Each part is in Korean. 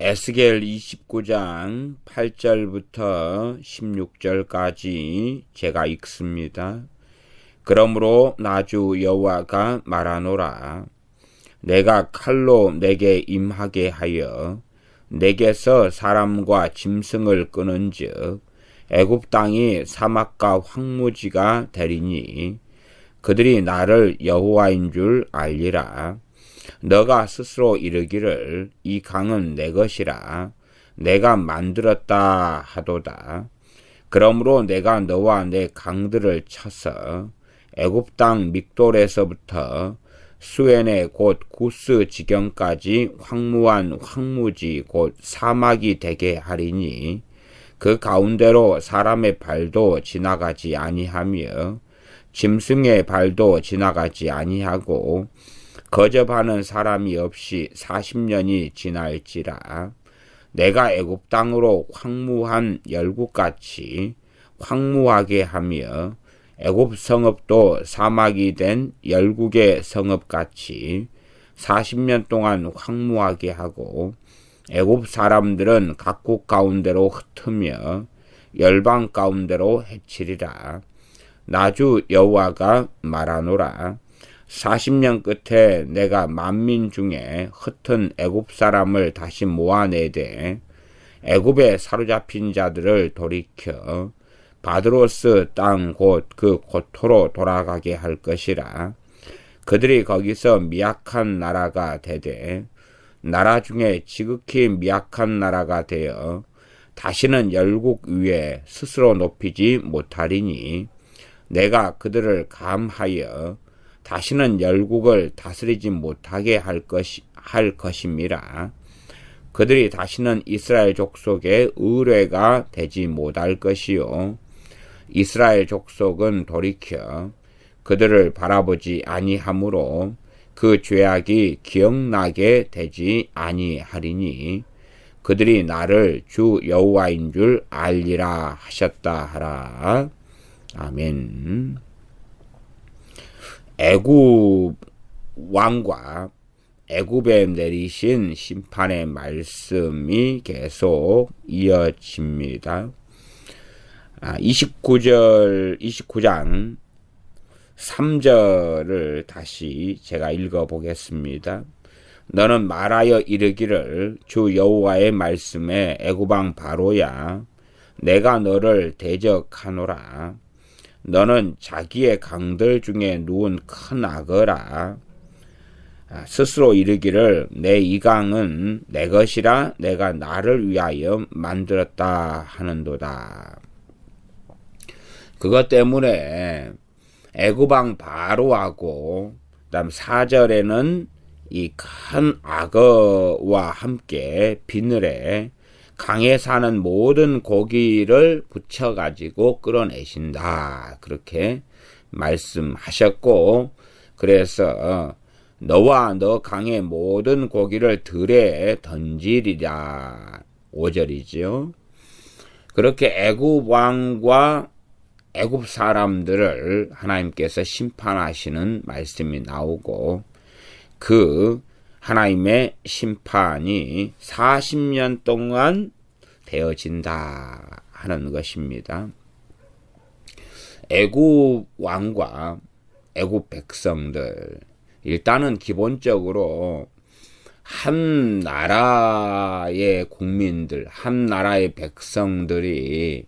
에스겔 29장 8절부터 16절까지 제가 읽습니다. 그러므로 나 주 여호와가 말하노라. 내가 칼로 내게 임하게 하여 내게서 사람과 짐승을 끄는즉 애굽 땅이 사막과 황무지가 되리니 그들이 나를 여호와인 줄 알리라. 너가 스스로 이르기를 이 강은 내 것이라 내가 만들었다 하도다. 그러므로 내가 너와 내 강들을 쳐서 애굽 땅 믹돌에서부터 수엔의 곧 구스 지경까지 황무한 황무지 곧 사막이 되게 하리니 그 가운데로 사람의 발도 지나가지 아니하며 짐승의 발도 지나가지 아니하고 거접하는 사람이 없이 40년이 지날지라. 내가 애굽 땅으로 황무한 열국같이 황무하게 하며 애굽 성읍도 사막이 된 열국의 성읍같이 40년 동안 황무하게 하고 애굽 사람들은 각국 가운데로 흩으며 열방 가운데로 해치리라. 나 주 여호와가 말하노라. 40년 끝에 내가 만민 중에 흩은 애굽 사람을 다시 모아내되 애굽에 사로잡힌 자들을 돌이켜 바드로스 땅 곧 그 고토로 돌아가게 할 것이라. 그들이 거기서 미약한 나라가 되되 나라 중에 지극히 미약한 나라가 되어 다시는 열국 위에 스스로 높이지 못하리니 내가 그들을 감하여 다시는 열국을 다스리지 못하게 할 것임이라. 그들이 다시는 이스라엘 족속의 의뢰가 되지 못할 것이요 이스라엘 족속은 돌이켜 그들을 바라보지 아니하므로 그 죄악이 기억나게 되지 아니하리니 그들이 나를 주 여호와인 줄 알리라 하셨다 하라. 아멘. 애굽 왕과 애굽에 내리신 심판의 말씀이 계속 이어집니다. 29장 3절을 다시 제가 읽어보겠습니다. 너는 말하여 이르기를 주 여호와의 말씀에 애굽 왕 바로야 내가 너를 대적하노라. 너는 자기의 강들 중에 누운 큰 악어라. 스스로 이르기를 내 이 강은 내 것이라 내가 나를 위하여 만들었다 하는도다. 그것 때문에 애굽 왕 바로하고 그다음 4절에는 이 큰 악어와 함께 비늘에 강에 사는 모든 고기를 붙여가지고 끌어내신다. 그렇게 말씀하셨고, 그래서 너와 너 강의 모든 고기를 들에 던지리라. 5절이죠. 그렇게 애굽 왕과 애굽 사람들을 하나님께서 심판하시는 말씀이 나오고 그 하나님의 심판이 40년 동안 되어진다 하는 것입니다. 애굽 왕과 애굽 백성들 일단은 기본적으로 한 나라의 국민들, 한 나라의 백성들이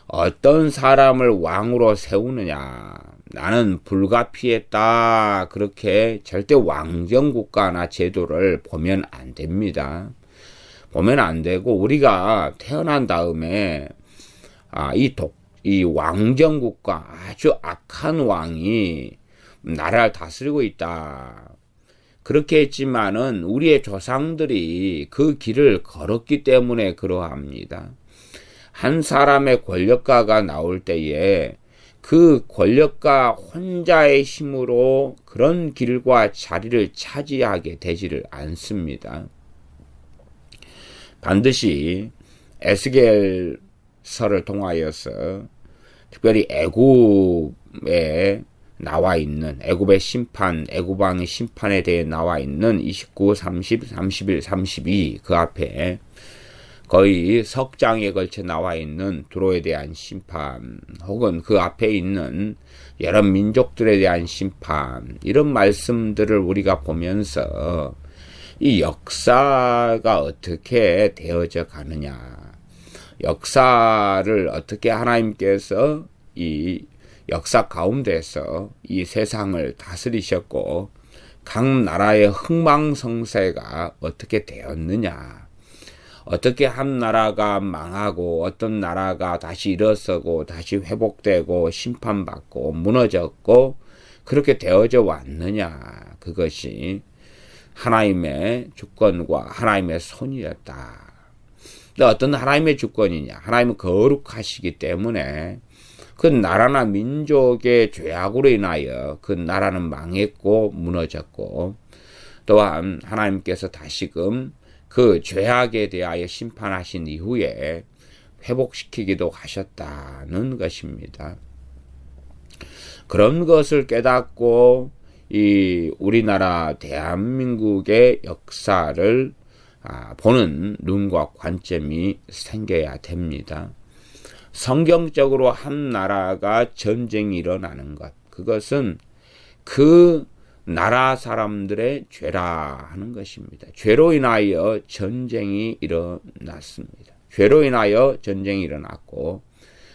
어떤 사람을 왕으로 세우느냐, 나는 불가피했다, 그렇게 절대 왕정국가나 제도를 보면 안 됩니다. 보면 안 되고 우리가 태어난 다음에 이 왕정국가, 아주 악한 왕이 나라를 다스리고 있다. 그렇게 했지만은 우리의 조상들이 그 길을 걸었기 때문에 그러합니다. 한 사람의 권력가가 나올 때에 그 권력가 혼자의 힘으로 그런 길과 자리를 차지하게 되지를 않습니다. 반드시 에스겔서를 통하여서 특별히 애굽의 나와 있는 애굽의 심판, 애굽왕의 심판에 대해 나와 있는 29, 30, 31, 32 그 앞에 거의 석 장에 걸쳐 나와 있는 두로에 대한 심판 혹은 그 앞에 있는 여러 민족들에 대한 심판 이런 말씀들을 우리가 보면서 이 역사가 어떻게 되어져 가느냐 역사를 어떻게 하나님께서 이 역사 가운데서 이 세상을 다스리셨고 각 나라의 흥망성쇠가 어떻게 되었느냐 어떻게 한 나라가 망하고 어떤 나라가 다시 일어서고 다시 회복되고 심판받고 무너졌고 그렇게 되어져 왔느냐 그것이 하나님의 주권과 하나님의 손이었다. 근데 어떤 하나님의 주권이냐 하나님은 거룩하시기 때문에 그 나라나 민족의 죄악으로 인하여 그 나라는 망했고 무너졌고 또한 하나님께서 다시금 그 죄악에 대하여 심판하신 이후에 회복시키기도 하셨다는 것입니다. 그런 것을 깨닫고 이 우리나라 대한민국의 역사를 보는 눈과 관점이 생겨야 됩니다. 성경적으로 한 나라가 전쟁이 일어나는 것 그것은 그 나라 사람들의 죄라 하는 것입니다. 죄로 인하여 전쟁이 일어났습니다. 죄로 인하여 전쟁이 일어났고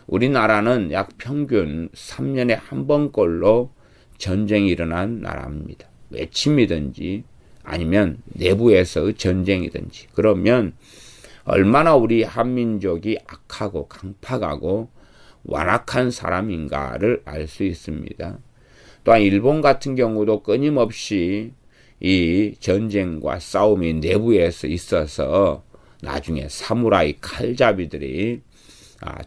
우리나라는 약 평균 3년에 한 번꼴로 전쟁이 일어난 나라입니다. 외침이든지 아니면 내부에서 전쟁이든지 그러면 얼마나 우리 한민족이 악하고 강팍하고 완악한 사람인가를 알 수 있습니다. 또한 일본 같은 경우도 끊임없이 이 전쟁과 싸움이 내부에서 있어서 나중에 사무라이 칼잡이들이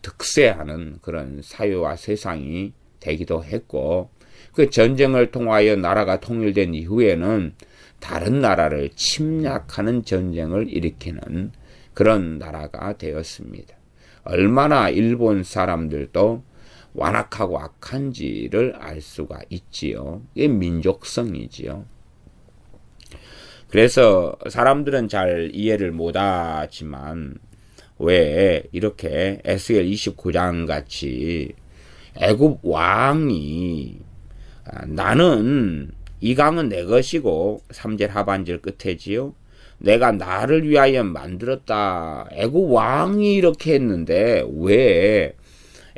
득세하는 그런 사회와 세상이 되기도 했고 그 전쟁을 통하여 나라가 통일된 이후에는 다른 나라를 침략하는 전쟁을 일으키는 그런 나라가 되었습니다. 얼마나 일본 사람들도 완악하고 악한지를 알 수가 있지요. 이게 민족성이지요. 그래서 사람들은 잘 이해를 못하지만 왜 이렇게 에스겔 29장 같이 애굽 왕이 나는 이 강은 내 것이고 3절 하반절 끝에지요. 내가 나를 위하여 만들었다. 애굽 왕이 이렇게 했는데 왜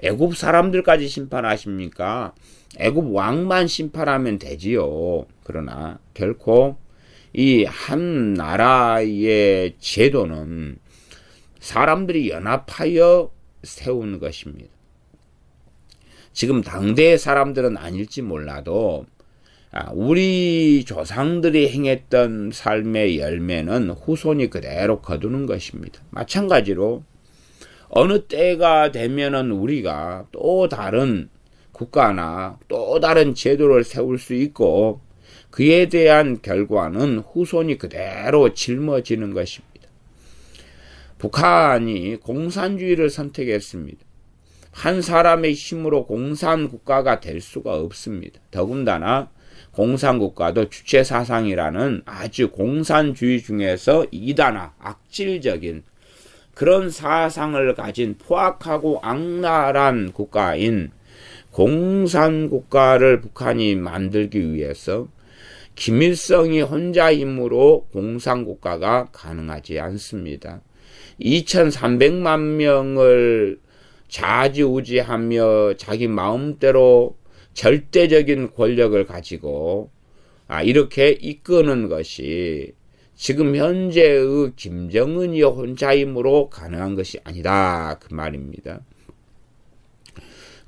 애굽 사람들까지 심판하십니까? 애굽 왕만 심판하면 되지요. 그러나 결코 이 한 나라의 제도는 사람들이 연합하여 세운 것입니다. 지금 당대의 사람들은 아닐지 몰라도 우리 조상들이 행했던 삶의 열매는 후손이 그대로 거두는 것입니다. 마찬가지로 어느 때가 되면은 우리가 또 다른 국가나 또 다른 제도를 세울 수 있고 그에 대한 결과는 후손이 그대로 짊어지는 것입니다. 북한이 공산주의를 선택했습니다. 한 사람의 힘으로 공산국가가 될 수가 없습니다. 더군다나 공산국가도 주체사상이라는 아주 공산주의 중에서 이단화, 악질적인 그런 사상을 가진 포악하고 악랄한 국가인 공산국가를 북한이 만들기 위해서 김일성이 혼자 힘으로 공산국가가 가능하지 않습니다. 2300만 명을 좌지우지하며 자기 마음대로 절대적인 권력을 가지고 이렇게 이끄는 것이 지금 현재의 김정은이 혼자 힘으로 가능한 것이 아니다 그 말입니다.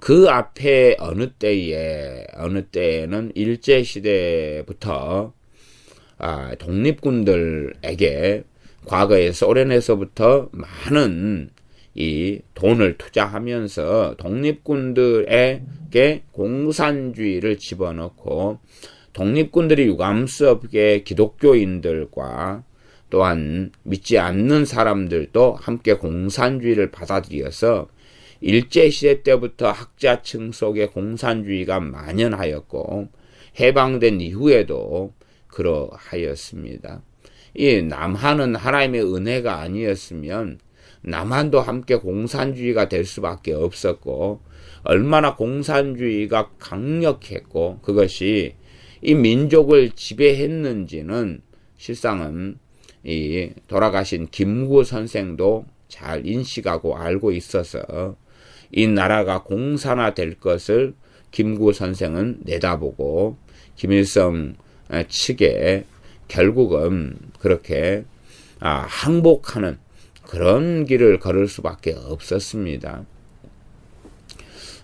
그 앞에 어느 때에는 일제시대부터 독립군들에게 과거에 소련에서부터 많은 이 돈을 투자하면서 독립군들에게 공산주의를 집어넣고 독립군들이 유감스 없게 기독교인들과 또한 믿지 않는 사람들도 함께 공산주의를 받아들여서 일제시대 때부터 학자층 속에 공산주의가 만연하였고 해방된 이후에도 그러하였습니다. 이 남한은 하나님의 은혜가 아니었으면 남한도 함께 공산주의가 될 수밖에 없었고 얼마나 공산주의가 강력했고 그것이 이 민족을 지배했는지는 실상은 이 돌아가신 김구 선생도 잘 인식하고 알고 있어서 이 나라가 공산화될 것을 김구 선생은 내다보고 김일성 측에 결국은 그렇게 항복하는 그런 길을 걸을 수밖에 없었습니다.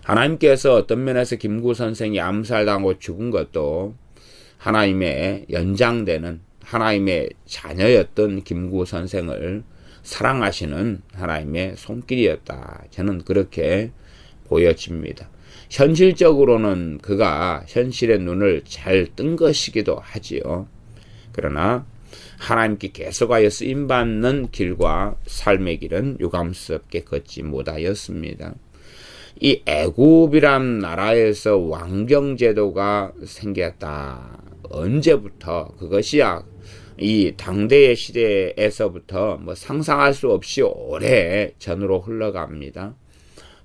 하나님께서 어떤 면에서 김구 선생이 암살당하고 죽은 것도 하나님의 연장되는 하나님의 자녀였던 김구 선생을 사랑하시는 하나님의 손길이었다. 저는 그렇게 보여집니다. 현실적으로는 그가 현실의 눈을 잘 뜬 것이기도 하지요. 그러나 하나님께 계속하여 쓰임받는 길과 삶의 길은 유감스럽게 걷지 못하였습니다. 이 애굽이란 나라에서 왕정제도가 생겼다. 언제부터? 그것이야 이 당대의 시대에서부터 상상할 수 없이 오래 전으로 흘러갑니다.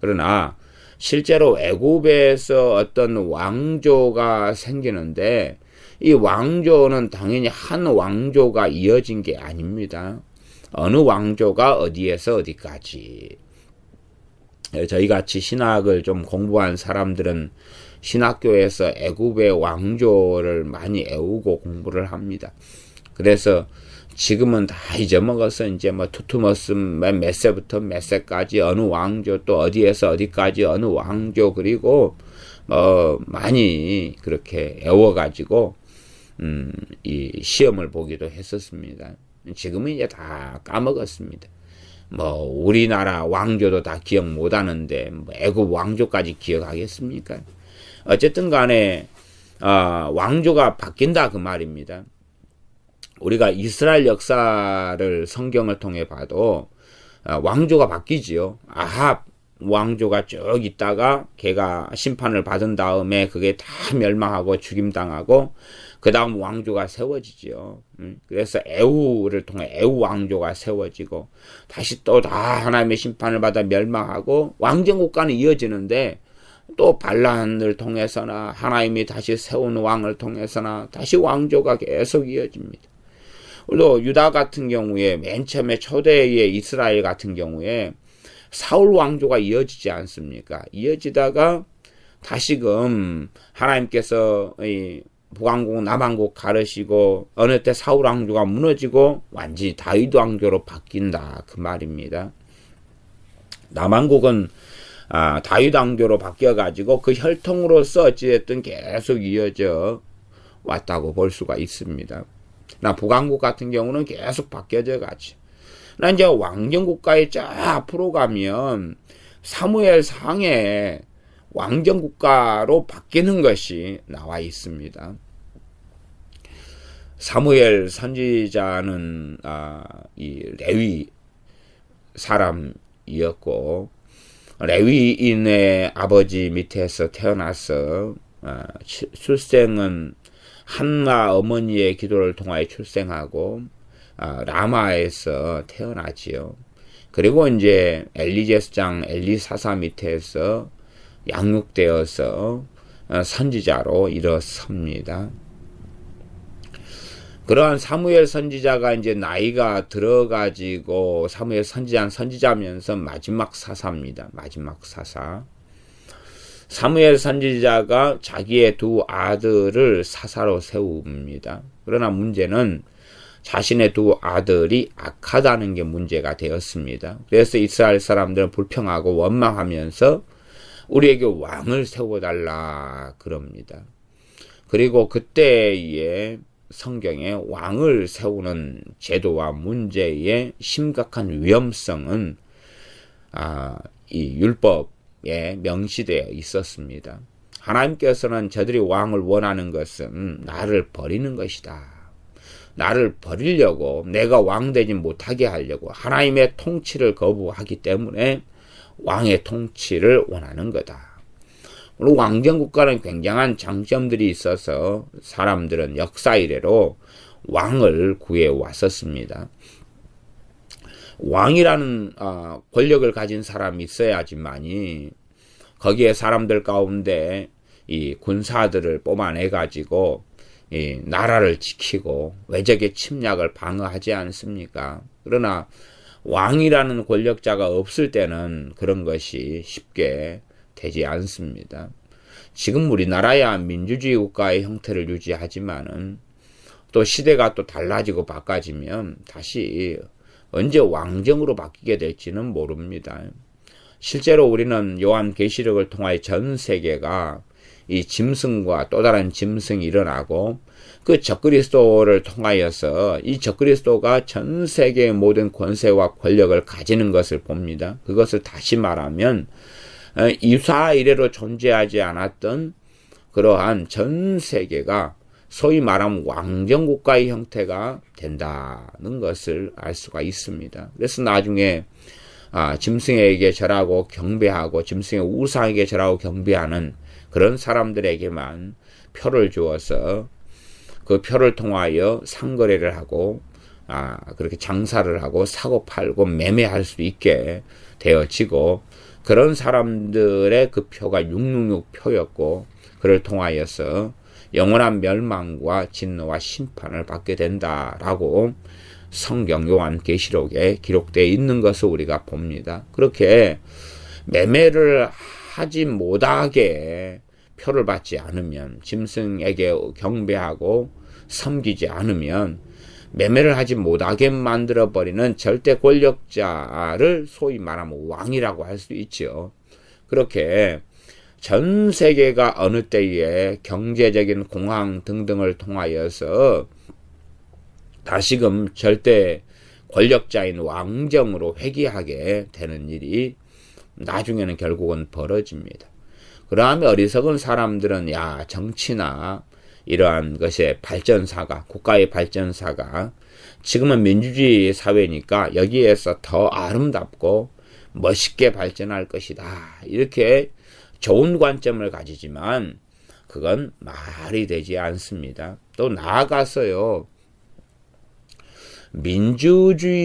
그러나 실제로 애굽에서 어떤 왕조가 생기는데 이 왕조는 당연히 한 왕조가 이어진 게 아닙니다. 어느 왕조가 어디에서 어디까지. 저희같이 신학을 좀 공부한 사람들은 신학교에서 애굽의 왕조를 많이 애우고 공부를 합니다. 그래서 지금은 다 잊어먹어서 이제 투투머스 몇 세부터 몇 세까지 어느 왕조 또 어디에서 어디까지 어느 왕조 그리고 많이 그렇게 애워가지고 이 시험을 보기도 했었습니다. 지금은 이제 다 까먹었습니다. 우리나라 왕조도 다 기억 못하는데 애굽 왕조까지 기억하겠습니까? 어쨌든 간에 왕조가 바뀐다 그 말입니다. 우리가 이스라엘 역사를 성경을 통해 봐도 왕조가 바뀌지요. 아합 왕조가 쭉 있다가 걔가 심판을 받은 다음에 그게 다 멸망하고 죽임당하고 그 다음 왕조가 세워지지요. 그래서 에후를 통해 에후 왕조가 세워지고 다시 또 다 하나님의 심판을 받아 멸망하고 왕정국가는 이어지는데 또 반란을 통해서나 하나님이 다시 세운 왕을 통해서나 다시 왕조가 계속 이어집니다. 또 유다 같은 경우에 맨 처음에 초대의 이스라엘 같은 경우에 사울 왕조가 이어지지 않습니까? 이어지다가 다시금 하나님께서 이 북왕국 남왕국 가르시고 어느 때 사울 왕조가 무너지고 완전히 다윗 왕조로 바뀐다 그 말입니다. 남왕국은 다윗 왕조로 바뀌어가지고 그 혈통으로서 어찌됐든 계속 이어져 왔다고 볼 수가 있습니다. 나 북왕국 같은 경우는 계속 바뀌어져 가지. 나 이제 왕정국가에 쫙 앞으로 가면 사무엘 상에 왕정국가로 바뀌는 것이 나와 있습니다. 사무엘 선지자는 이 레위 사람이었고 레위인의 아버지 밑에서 태어나서 출생은 한나 어머니의 기도를 통하여 출생하고 라마에서 태어나지요. 그리고 이제 엘리제스장 엘리사사 밑에서 양육되어서 선지자로 일어섭니다. 그러한 사무엘 선지자가 이제 나이가 들어가지고 사무엘 선지자는 선지자면서 마지막 사사입니다. 마지막 사사. 사무엘 선지자가 자기의 두 아들을 사사로 세웁니다. 그러나 문제는 자신의 두 아들이 악하다는 게 문제가 되었습니다. 그래서 이스라엘 사람들은 불평하고 원망하면서 우리에게 왕을 세워달라 그럽니다. 그리고 그때의 성경에 왕을 세우는 제도와 문제의 심각한 위험성은 이 율법에 명시되어 있었습니다. 하나님께서는 저들이 왕을 원하는 것은 나를 버리는 것이다. 나를 버리려고 내가 왕되지 못하게 하려고 하나님의 통치를 거부하기 때문에 왕의 통치를 원하는 거다. 물론 왕정국가는 굉장한 장점들이 있어서 사람들은 역사 이래로 왕을 구해왔었습니다. 왕이라는 권력을 가진 사람이 있어야지만이 거기에 사람들 가운데 이 군사들을 뽑아내가지고 이 나라를 지키고 외적의 침략을 방어하지 않습니까? 그러나 왕이라는 권력자가 없을 때는 그런 것이 쉽게 되지 않습니다. 지금 우리나라야 민주주의 국가의 형태를 유지하지만은 또 시대가 또 달라지고 바꿔지면 다시 언제 왕정으로 바뀌게 될지는 모릅니다. 실제로 우리는 요한계시록을 통하여 전 세계가 이 짐승과 또 다른 짐승이 일어나고 그 적그리스도를 통하여서 이 적그리스도가 전 세계의 모든 권세와 권력을 가지는 것을 봅니다. 그것을 다시 말하면 이사 이래로 존재하지 않았던 그러한 전 세계가 소위 말하면 왕정국가의 형태가 된다는 것을 알 수가 있습니다. 그래서 나중에 짐승에게 절하고 경배하고 짐승의 우상에게 절하고 경배하는 그런 사람들에게만 표를 주어서 그 표를 통하여 상거래를 하고 그렇게 장사를 하고 사고 팔고 매매할 수 있게 되어지고 그런 사람들의 그 표가 666 표였고 그를 통하여서 영원한 멸망과 진노와 심판을 받게 된다라고 성경 요한계시록에 기록되어 있는 것을 우리가 봅니다. 그렇게 매매를 하지 못하게 표를 받지 않으면 짐승에게 경배하고 섬기지 않으면 매매를 하지 못하게 만들어버리는 절대 권력자를 소위 말하면 왕이라고 할 수 있죠. 그렇게 전 세계가 어느 때에 경제적인 공황 등등을 통하여서 다시금 절대 권력자인 왕정으로 회귀하게 되는 일이 나중에는 결국은 벌어집니다. 그러면 어리석은 사람들은 정치나 이러한 것의 발전사가 국가의 발전사가 지금은 민주주의 사회니까 여기에서 더 아름답고 멋있게 발전할 것이다. 이렇게 좋은 관점을 가지지만 그건 말이 되지 않습니다. 또 나아가서요.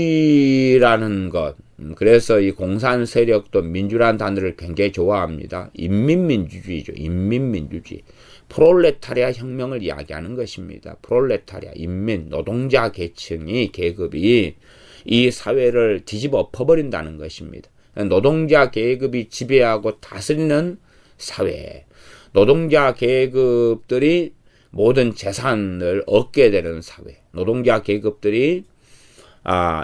민주주의라는 것, 그래서 이 공산 세력도 민주라는 단어를 굉장히 좋아합니다. 인민민주주의죠. 인민민주주의. 프롤레타리아 혁명을 이야기하는 것입니다. 프롤레타리아, 인민, 노동자 계급이 이 사회를 뒤집어 엎어버린다는 것입니다. 노동자 계급이 지배하고 다스리는 사회, 노동자 계급들이 모든 재산을 얻게 되는 사회, 노동자 계급들이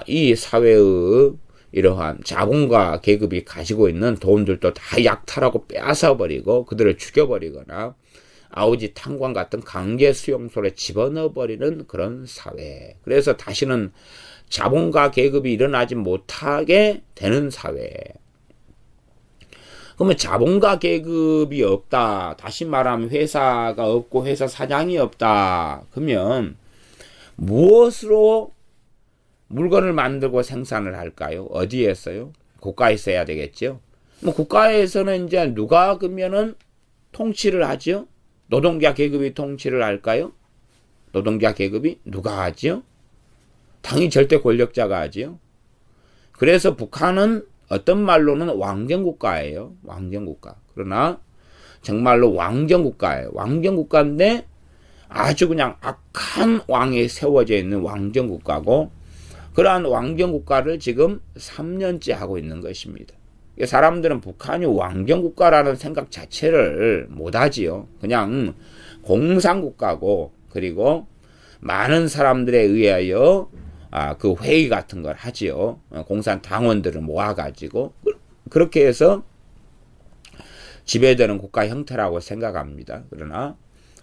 이 사회의 이러한 자본가 계급이 가지고 있는 돈들도 다 약탈하고 빼앗아버리고 그들을 죽여버리거나 아우지 탄광 같은 강제 수용소에 집어넣어버리는 그런 사회. 그래서 다시는 자본가 계급이 일어나지 못하게 되는 사회. 그러면 자본가 계급이 없다. 다시 말하면 회사가 없고 회사 사장이 없다. 그러면 무엇으로 물건을 만들고 생산을 할까요? 어디에서요? 국가에서 해야 되겠죠? 국가에서는 이제 누가 그러면은 통치를 하죠? 노동자 계급이 통치를 할까요? 노동자 계급이 누가 하죠? 당연히 절대 권력자가 하죠. 그래서 북한은 어떤 말로는 왕정국가예요. 왕정국가. 그러나 정말로 왕정국가예요. 왕정국가인데 아주 그냥 악한 왕이 세워져 있는 왕정국가고 그러한 왕정국가를 지금 3년째 하고 있는 것입니다. 사람들은 북한이 왕정국가라는 생각 자체를 못하지요. 그냥 공산국가고 그리고 많은 사람들에 의하여 그 회의 같은 걸 하지요. 공산당원들을 모아가지고 그렇게 해서 지배되는 국가 형태라고 생각합니다. 그러나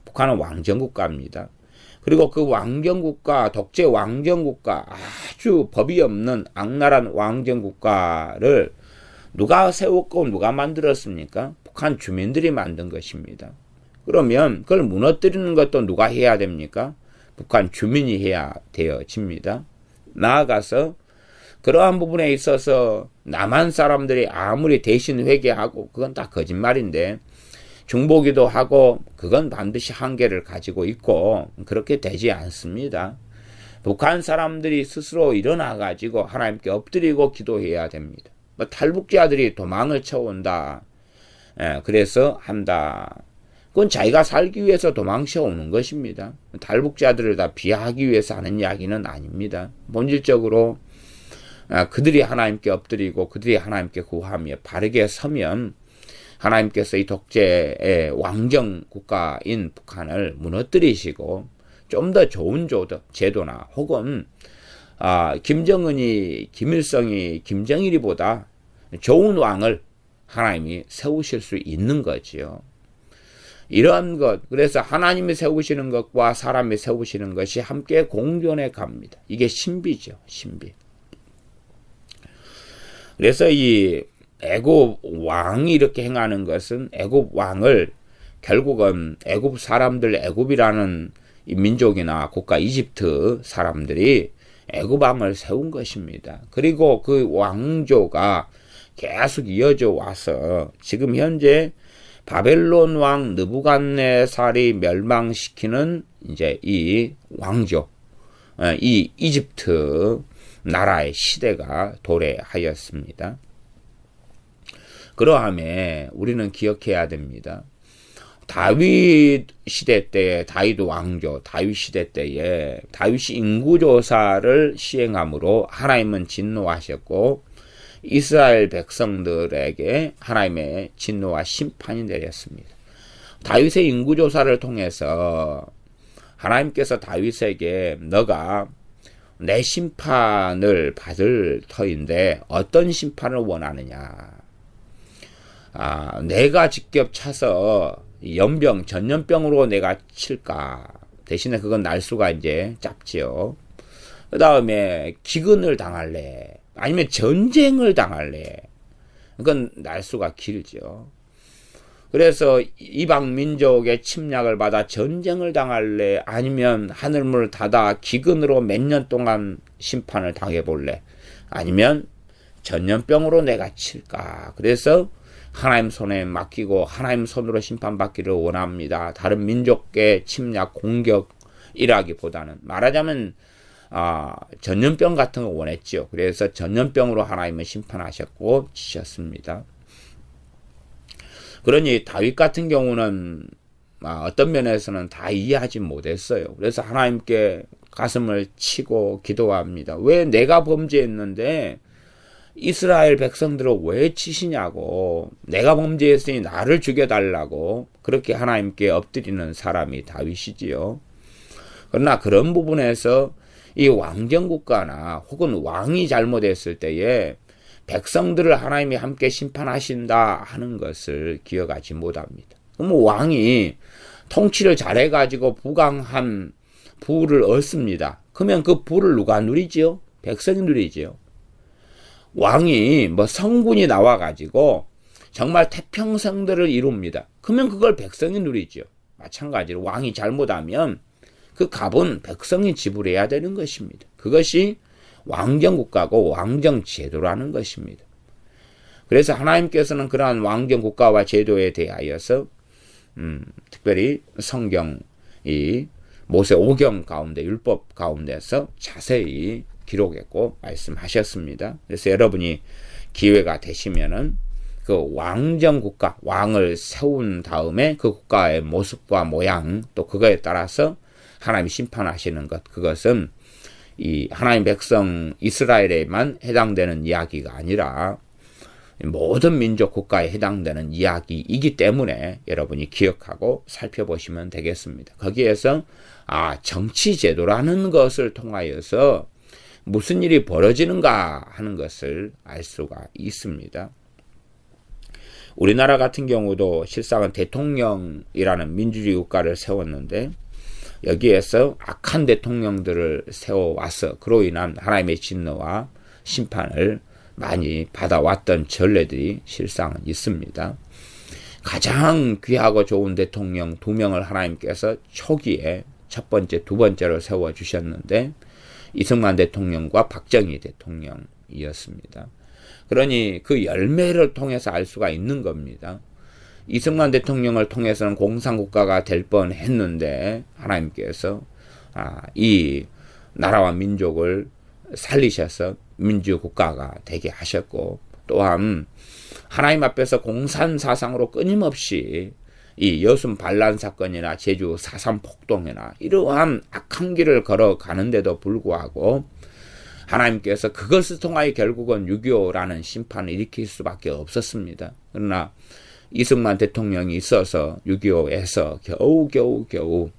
북한은 왕정국가입니다. 그리고 그 왕정국가, 독재 왕정국가, 아주 법이 없는 악랄한 왕정국가를 누가 세웠고 누가 만들었습니까? 북한 주민들이 만든 것입니다. 그러면 그걸 무너뜨리는 것도 누가 해야 됩니까? 북한 주민이 해야 되어집니다. 나아가서 그러한 부분에 있어서 남한 사람들이 아무리 대신 회개하고 그건 다 거짓말인데 중보기도 하고 그건 반드시 한계를 가지고 있고 그렇게 되지 않습니다. 북한 사람들이 스스로 일어나 가지고 하나님께 엎드리고 기도해야 됩니다. 뭐 탈북자들이 도망을 쳐온다. 그래서 한다. 그건 자기가 살기 위해서 도망쳐 오는 것입니다. 탈북자들을 다 비하하기 위해서 하는 이야기는 아닙니다. 본질적으로 그들이 하나님께 엎드리고 그들이 하나님께 구하며 바르게 서면 하나님께서 이 독재의 왕정 국가인 북한을 무너뜨리시고 좀 더 좋은 제도나 혹은 김정은이 김일성이 김정일이보다 좋은 왕을 하나님이 세우실 수 있는 거지요. 이러한 것, 그래서 하나님이 세우시는 것과 사람이 세우시는 것이 함께 공존해 갑니다. 이게 신비죠, 신비. 그래서 이 애굽 왕이 이렇게 행하는 것은 애굽 왕을 결국은 애굽 사람들, 애굽이라는 이 민족이나 국가 이집트 사람들이 애굽 왕을 세운 것입니다. 그리고 그 왕조가 계속 이어져 와서 지금 현재 바벨론 왕 느부갓네살이 멸망시키는 이제 이 왕조, 이 이집트 나라의 시대가 도래하였습니다. 그러함에 우리는 기억해야 됩니다. 다윗 시대 때에 다윗 왕조, 다윗 시대 때에 다윗이 인구조사를 시행함으로 하나님은 진노하셨고 이스라엘 백성들에게 하나님의 진노와 심판이 내렸습니다. 다윗의 인구조사를 통해서 하나님께서 다윗에게 너가 내 심판을 받을 터인데 어떤 심판을 원하느냐. 내가 직접 차서 연병, 전염병으로 내가 칠까. 대신에 그건 날수가 이제 짧지요. 그 다음에 기근을 당할래. 아니면 전쟁을 당할래. 그건 날수가 길죠. 그래서 이방 민족의 침략을 받아 전쟁을 당할래. 아니면 하늘문을 닫아 기근으로 몇 년 동안 심판을 당해볼래. 아니면 전염병으로 내가 칠까. 그래서 하나님 손에 맡기고 하나님 손으로 심판받기를 원합니다. 다른 민족의 침략, 공격이라기보다는 말하자면 전염병 같은 거 원했죠. 그래서 전염병으로 하나님은 심판하셨고 치셨습니다. 그러니 다윗 같은 경우는 어떤 면에서는 다 이해하지 못했어요. 그래서 하나님께 가슴을 치고 기도합니다. 왜 내가 범죄했는데 이스라엘 백성들을 왜 치시냐고, 내가 범죄했으니 나를 죽여달라고 그렇게 하나님께 엎드리는 사람이 다윗이지요. 그러나 그런 부분에서 이 왕정국가나 혹은 왕이 잘못했을 때에 백성들을 하나님이 함께 심판하신다 하는 것을 기억하지 못합니다. 그럼 왕이 통치를 잘해가지고 부강한 부를 얻습니다. 그러면 그 부를 누가 누리지요? 백성이 누리지요. 왕이 성군이 나와가지고 정말 태평성들을 이룹니다. 그러면 그걸 백성이 누리죠. 마찬가지로 왕이 잘못하면 그 값은 백성이 지불해야 되는 것입니다. 그것이 왕정국가고 왕정제도라는 것입니다. 그래서 하나님께서는 그러한 왕정국가와 제도에 대하여서 특별히 성경 이 모세 오경 가운데 율법 가운데서 자세히 기록했고 말씀하셨습니다. 그래서 여러분이 기회가 되시면은 그 왕정국가, 왕을 세운 다음에 그 국가의 모습과 모양 또 그거에 따라서 하나님이 심판하시는 것, 그것은 이 하나님 백성 이스라엘에만 해당되는 이야기가 아니라 모든 민족 국가에 해당되는 이야기이기 때문에 여러분이 기억하고 살펴보시면 되겠습니다. 거기에서 정치제도라는 것을 통하여서 무슨 일이 벌어지는가 하는 것을 알 수가 있습니다. 우리나라 같은 경우도 실상은 대통령이라는 민주주의 국가를 세웠는데 여기에서 악한 대통령들을 세워와서 그로 인한 하나님의 진노와 심판을 많이 받아왔던 전례들이 실상은 있습니다. 가장 귀하고 좋은 대통령 2명을 하나님께서 초기에 첫 번째, 두 번째로 세워주셨는데 이승만 대통령과 박정희 대통령, 심판이었습니다. 그러니 그 열매를 통해서 알 수가 있는 겁니다. 이승만 대통령을 통해서는 공산국가가 될 뻔했는데 하나님께서 이 나라와 민족을 살리셔서 민주국가가 되게 하셨고, 또한 하나님 앞에서 공산사상으로 끊임없이 이 여순 반란 사건이나 제주 4.3 폭동이나 이러한 악한 길을 걸어가는데도 불구하고 하나님께서 그것을 통하여 결국은 6.25라는 심판을 일으킬 수밖에 없었습니다. 그러나 이승만 대통령이 있어서 6.25에서 겨우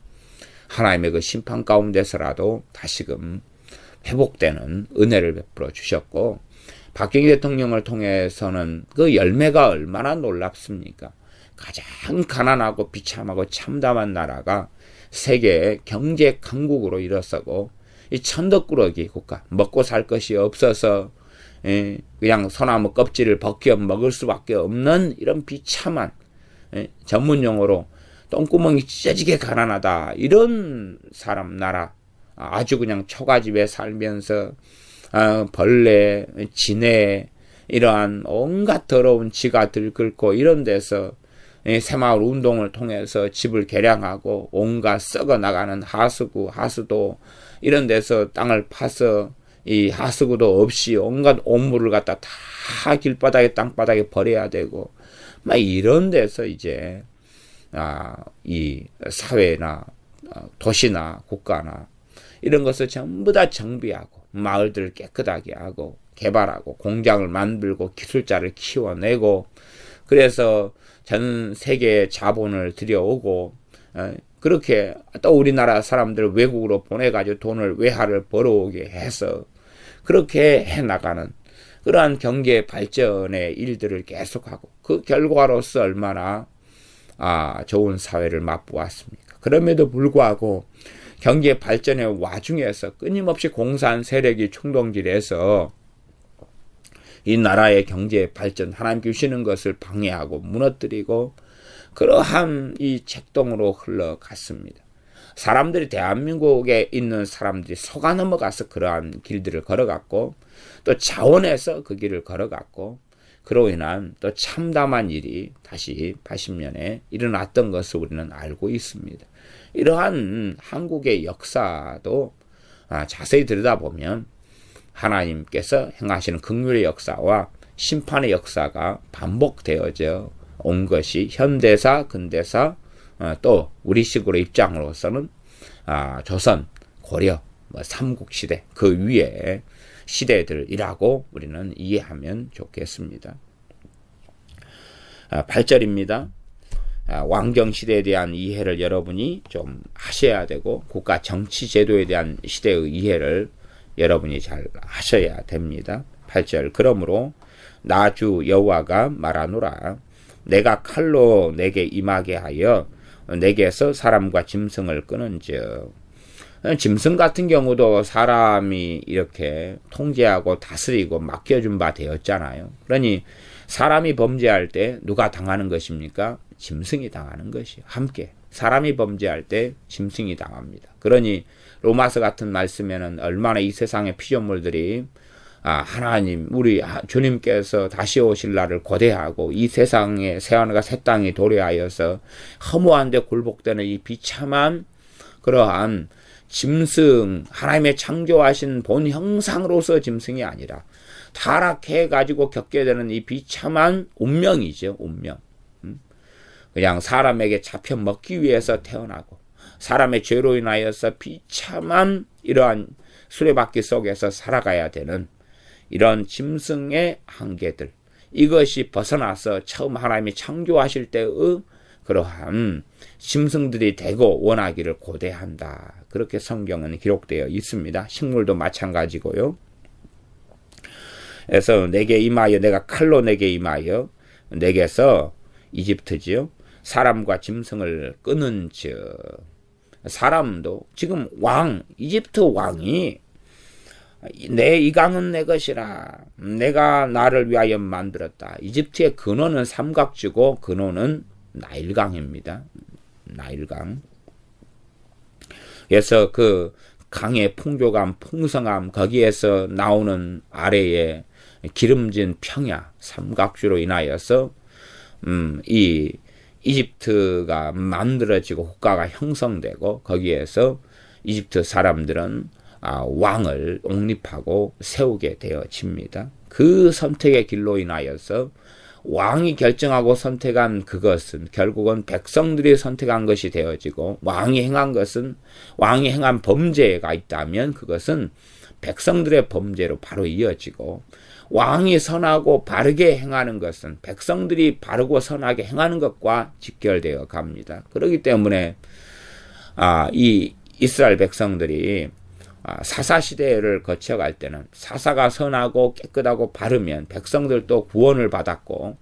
하나님의 그 심판 가운데서라도 다시금 회복되는 은혜를 베풀어 주셨고, 박정희 대통령을 통해서는 그 열매가 얼마나 놀랍습니까? 가장 가난하고 비참하고 참담한 나라가 세계 경제 강국으로 일어서고, 이 천덕꾸러기 국가, 먹고 살 것이 없어서 그냥 소나무 껍질을 벗겨 먹을 수밖에 없는 이런 비참한, 전문용어로 똥구멍이 찢어지게 가난하다, 이런 사람 나라, 아주 그냥 초가집에 살면서 벌레, 진해, 이러한 온갖 더러운 지가 들끓고 이런 데서 새마을 운동을 통해서 집을 개량하고 온갖 썩어 나가는 하수도 이런 데서 땅을 파서 이 하수구도 없이 온갖 온물을 갖다 다 길바닥에 땅바닥에 버려야 되고, 막 이런 데서 이제 이 사회나 도시나 국가나 이런 것을 전부 다 정비하고 마을들을 깨끗하게 하고 개발하고 공장을 만들고 기술자를 키워내고, 그래서 전 세계의 자본을 들여오고, 그렇게 또 우리나라 사람들 외국으로 보내가지고 돈을 외화를 벌어오게 해서 그렇게 해나가는 그러한 경제 발전의 일들을 계속하고, 그 결과로서 얼마나 좋은 사회를 맛보았습니까? 그럼에도 불구하고 경제 발전의 와중에서 끊임없이 공산 세력이 총동질해서 이 나라의 경제 발전, 하나님께 주시는 것을 방해하고 무너뜨리고, 그러한 이 책동으로 흘러갔습니다. 사람들이, 대한민국에 있는 사람들이 속아 넘어가서 그러한 길들을 걸어갔고, 또 자원해서 그 길을 걸어갔고, 그로 인한 또 참담한 일이 다시 80년에 일어났던 것을 우리는 알고 있습니다. 이러한 한국의 역사도 자세히 들여다보면 하나님께서 행하시는 긍휼의 역사와 심판의 역사가 반복되어져 온 것이 현대사, 근대사, 또 우리식으로 입장으로서는 조선, 고려, 삼국시대 그 위에 시대들이라고 우리는 이해하면 좋겠습니다. 8절입니다. 왕정시대에 대한 이해를 여러분이 좀 하셔야 되고, 국가 정치 제도에 대한 시대의 이해를 여러분이 잘 하셔야 됩니다. 8절, 그러므로 나 주 여호와가 말하노라. 내가 칼로 내게 임하게 하여 내게서 사람과 짐승을 끄는즉. 짐승 같은 경우도 사람이 이렇게 통제하고 다스리고 맡겨준 바 되었잖아요. 그러니 사람이 범죄할 때 누가 당하는 것입니까? 짐승이 당하는 것이요. 함께 사람이 범죄할 때 짐승이 당합니다. 그러니 로마서 같은 말씀에는 얼마나 이 세상의 피조물들이 하나님, 우리 주님께서 다시 오실 날을 고대하고 이 세상의 새하늘과 새 땅이 도래하여서 허무한 데 굴복되는 이 비참한 그러한 짐승, 하나님의 창조하신 본 형상으로서 짐승이 아니라 타락해가지고 겪게 되는 이 비참한 운명이죠. 운명. 그냥 사람에게 잡혀 먹기 위해서 태어나고 사람의 죄로 인하여서 비참한 이러한 수레바퀴 속에서 살아가야 되는 이런 짐승의 한계들, 이것이 벗어나서 처음 하나님이 창조하실 때의 그러한 짐승들이 되고 원하기를 고대한다. 그렇게 성경은 기록되어 있습니다. 식물도 마찬가지고요. 그래서 내게 임하여, 내가 칼로 내게 임하여 내게서, 이집트지요, 사람과 짐승을 끄는즉. 사람도 지금 이집트 왕이 내 이 강은 내 것이라, 내가 나를 위하여 만들었다. 이집트의 근원은 삼각지고 근원은 나일강입니다. 나일강. 그래서 그 강의 풍족함, 풍성함, 거기에서 나오는 아래에 기름진 평야, 삼각주로 인하여서 이 이집트가 만들어지고 국가가 형성되고 거기에서 이집트 사람들은 왕을 옹립하고 세우게 되어집니다. 그 선택의 길로 인하여서 왕이 결정하고 선택한 그것은 결국은 백성들이 선택한 것이 되어지고 왕이 행한 것은 왕이 행한 범죄가 있다면 그것은 백성들의 범죄로 바로 이어지고 왕이 선하고 바르게 행하는 것은 백성들이 바르고 선하게 행하는 것과 직결되어 갑니다. 그렇기 때문에 이 이스라엘 백성들이 사사시대를 거쳐갈 때는 사사가 선하고 깨끗하고 바르면 백성들도 구원을 받았고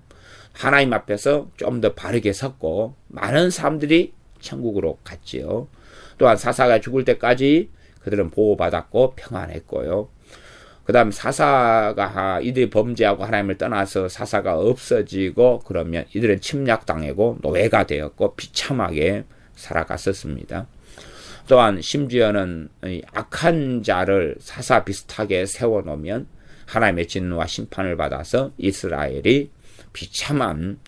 하나님 앞에서 좀 더 바르게 섰고 많은 사람들이 천국으로 갔지요. 또한 사사가 죽을 때까지 그들은 보호받았고 평안했고요. 그 다음 사사가 이들이 범죄하고 하나님을 떠나서 사사가 없어지고 그러면 이들은 침략당하고 노예가 되었고 비참하게 살아갔었습니다. 또한 심지어는 악한 자를 사사 비슷하게 세워놓으면 하나님의 진노와 심판을 받아서 이스라엘이 비참한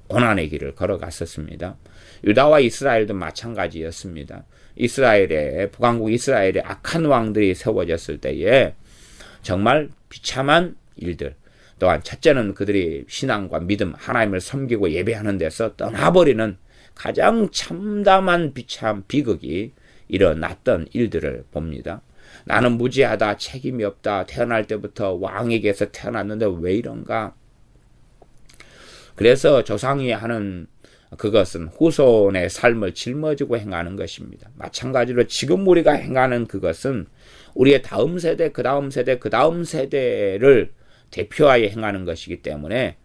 고난의 길을 걸어갔었습니다. 유다와 이스라엘도 마찬가지였습니다. 북왕국 이스라엘의 악한 왕들이 세워졌을 때에 정말 비참한 일들, 또한 첫째는 그들이 신앙과 믿음, 하나님을 섬기고 예배하는 데서 떠나버리는 가장 참담한 비극이 일어났던 일들을 봅니다. 나는 무지하다, 책임이 없다, 태어날 때부터 왕에게서 태어났는데 왜 이런가? 그래서 조상이 하는 그것은 후손의 삶을 짊어지고 행하는 것입니다. 마찬가지로 지금 우리가 행하는 그것은 우리의 다음 세대, 그 다음 세대, 그 다음 세대를 대표하여 행하는 것이기 때문에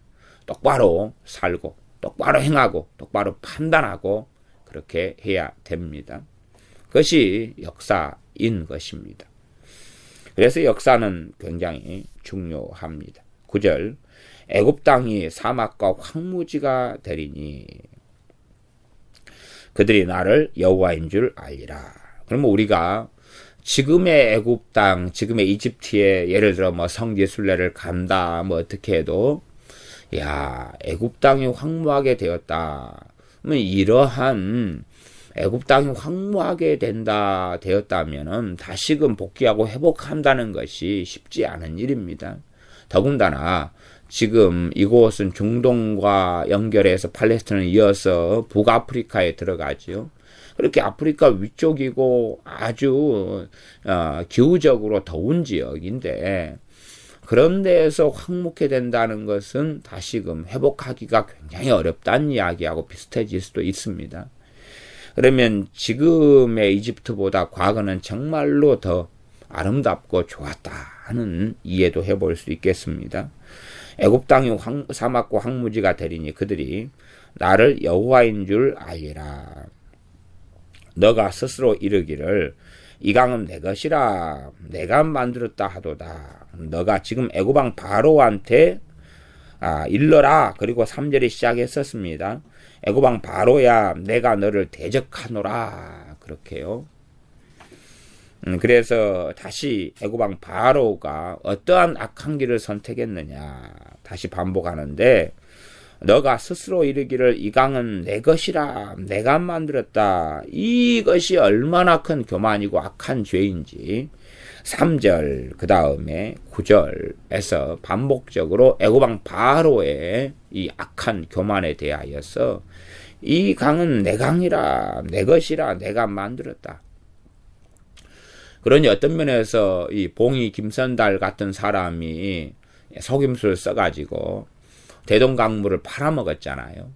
똑바로 살고 똑바로 행하고 똑바로 판단하고 그렇게 해야 됩니다. 그것이 역사인 것입니다. 그래서 역사는 굉장히 중요합니다. 9절 애굽 땅이 사막과 황무지가 되리니 그들이 나를 여호와인 줄 알리라. 그러면 우리가 지금의 애굽 땅, 지금의 이집트에 예를 들어 뭐 성지순례를 간다, 뭐 어떻게 해도 애굽 땅이 황무하게 되었다. 그러면 이러한 애굽 땅이 황무하게 되었다면은 다시금 복귀하고 회복한다는 것이 쉽지 않은 일입니다. 더군다나 지금 이곳은 중동과 연결해서 팔레스타인을 이어서 북아프리카에 들어가죠. 그렇게 아프리카 위쪽이고 아주 기후적으로 더운 지역인데 그런 데에서 황무케 된다는 것은 다시금 회복하기가 굉장히 어렵다는 이야기하고 비슷해질 수도 있습니다. 그러면 지금의 이집트보다 과거는 정말로 더 아름답고 좋았다 하는 이해도 해볼 수 있겠습니다. 애굽 땅이 사막과 황무지가 되리니 그들이 나를 여호와인 줄 알리라. 너가 스스로 이르기를 이 강은 내 것이라 내가 만들었다 하도다. 너가 지금 애굽 왕 바로한테 일러라. 그리고 3절이 시작했었습니다. 애굽 왕 바로야 내가 너를 대적하노라. 그렇게요. 그래서 다시 애굽 왕 바로가 어떠한 악한 길을 선택했느냐 다시 반복하는데 너가 스스로 이르기를 이 강은 내 것이라 내가 만들었다. 이것이 얼마나 큰 교만이고 악한 죄인지 3절 그 다음에 9절에서 반복적으로 애굽 왕 바로의 이 악한 교만에 대하여서 이 강은 내 강이라 내 것이라 내가 만들었다. 그러니 어떤 면에서 이 봉이 김선달 같은 사람이 속임수를 써가지고 대동강물을 팔아먹었잖아요.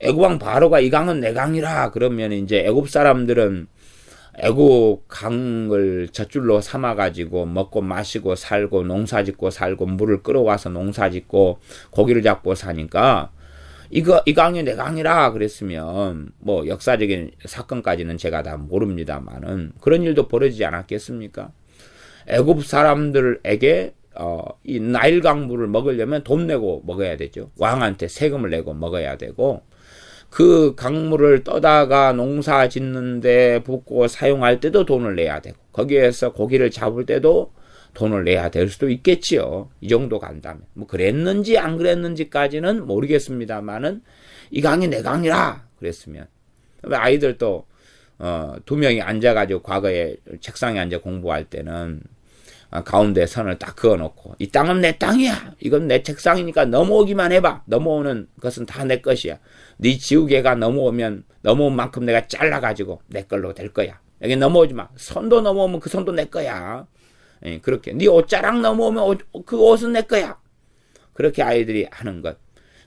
애굽 왕 바로가 이 강은 내 강이라 그러면 이제 애굽 사람들은 애굽 강을 젖줄로 삼아가지고 먹고 마시고 살고 농사짓고 살고 물을 끌어와서 농사짓고 고기를 잡고 사니까 이 강이 내 강이라 그랬으면 뭐 역사적인 사건까지는 제가 다 모릅니다만은 그런 일도 벌어지지 않았겠습니까? 애굽 사람들에게 이 나일강 물을 먹으려면 돈 내고 먹어야 되죠. 왕한테 세금을 내고 먹어야 되고 그 강물을 떠다가 농사 짓는데 붓고 사용할 때도 돈을 내야 되고 거기에서 고기를 잡을 때도 돈을 내야 될 수도 있겠지요. 이 정도 간다면. 뭐 그랬는지 안 그랬는지까지는 모르겠습니다만은 이 강이 내 강이라 그랬으면 아이들 또 두 명이 앉아가지고 과거에 책상에 앉아 공부할 때는 가운데 선을 딱 그어놓고 이 땅은 내 땅이야. 이건 내 책상이니까 넘어오기만 해봐. 넘어오는 것은 다 내 것이야. 네 지우개가 넘어오면 넘어온 만큼 내가 잘라가지고 내 걸로 될 거야. 여기 넘어오지 마. 선도 넘어오면 그 선도 내 거야. 그렇게 네 옷자락 넘어오면 그 옷은 내 거야. 그렇게 아이들이 하는 것.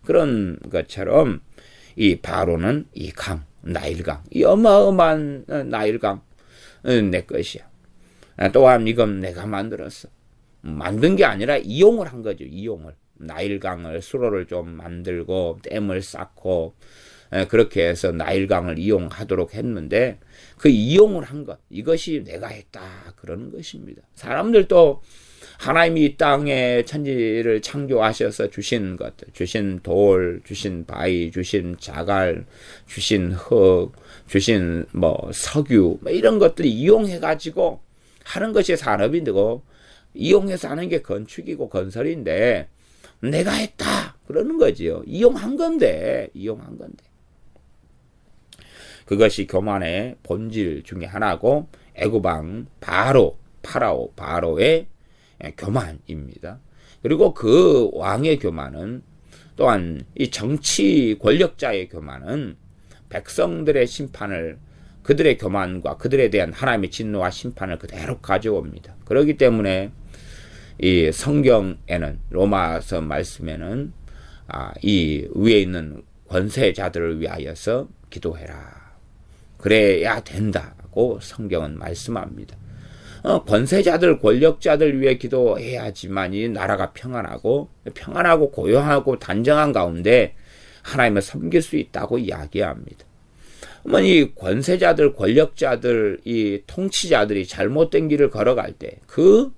그런 것처럼 이 바로는 이 강, 나일강, 이 어마어마한 나일강 내 것이야. 또한 이건 내가 만들었어. 만든 게 아니라 이용을 한 거죠. 이용을. 나일강을 수로를 좀 만들고 댐을 쌓고 그렇게 해서 나일강을 이용하도록 했는데 그 이용을 한 것. 이것이 내가 했다. 그러는 것입니다. 사람들도 하나님이 이 땅에 천지를 창조하셔서 주신 것들, 주신 돌, 주신 바위, 주신 자갈, 주신 흙, 주신 석유 이런 것들을 이용해가지고 하는 것이 산업이 되고 이용해서 하는 게 건축이고 건설인데 내가 했다 그러는 거지요. 이용한 건데. 그것이 교만의 본질 중에 하나고 애굽왕 바로의 교만입니다. 그리고 그 왕의 교만은 또한 이 정치 권력자의 교만은 백성들의 심판을 그들의 교만과 그들에 대한 하나님의 진노와 심판을 그대로 가져옵니다. 그렇기 때문에 이 성경에는 로마서 말씀에는 이 위에 있는 권세자들을 위하여서 기도해라. 그래야 된다고 성경은 말씀합니다. 권세자들, 권력자들 위해 기도해야지만이 나라가 평안하고 고요하고 단정한 가운데 하나님을 섬길 수 있다고 이야기합니다. 이 권세자들, 권력자들, 이 통치자들이 잘못된 길을 걸어갈 때 그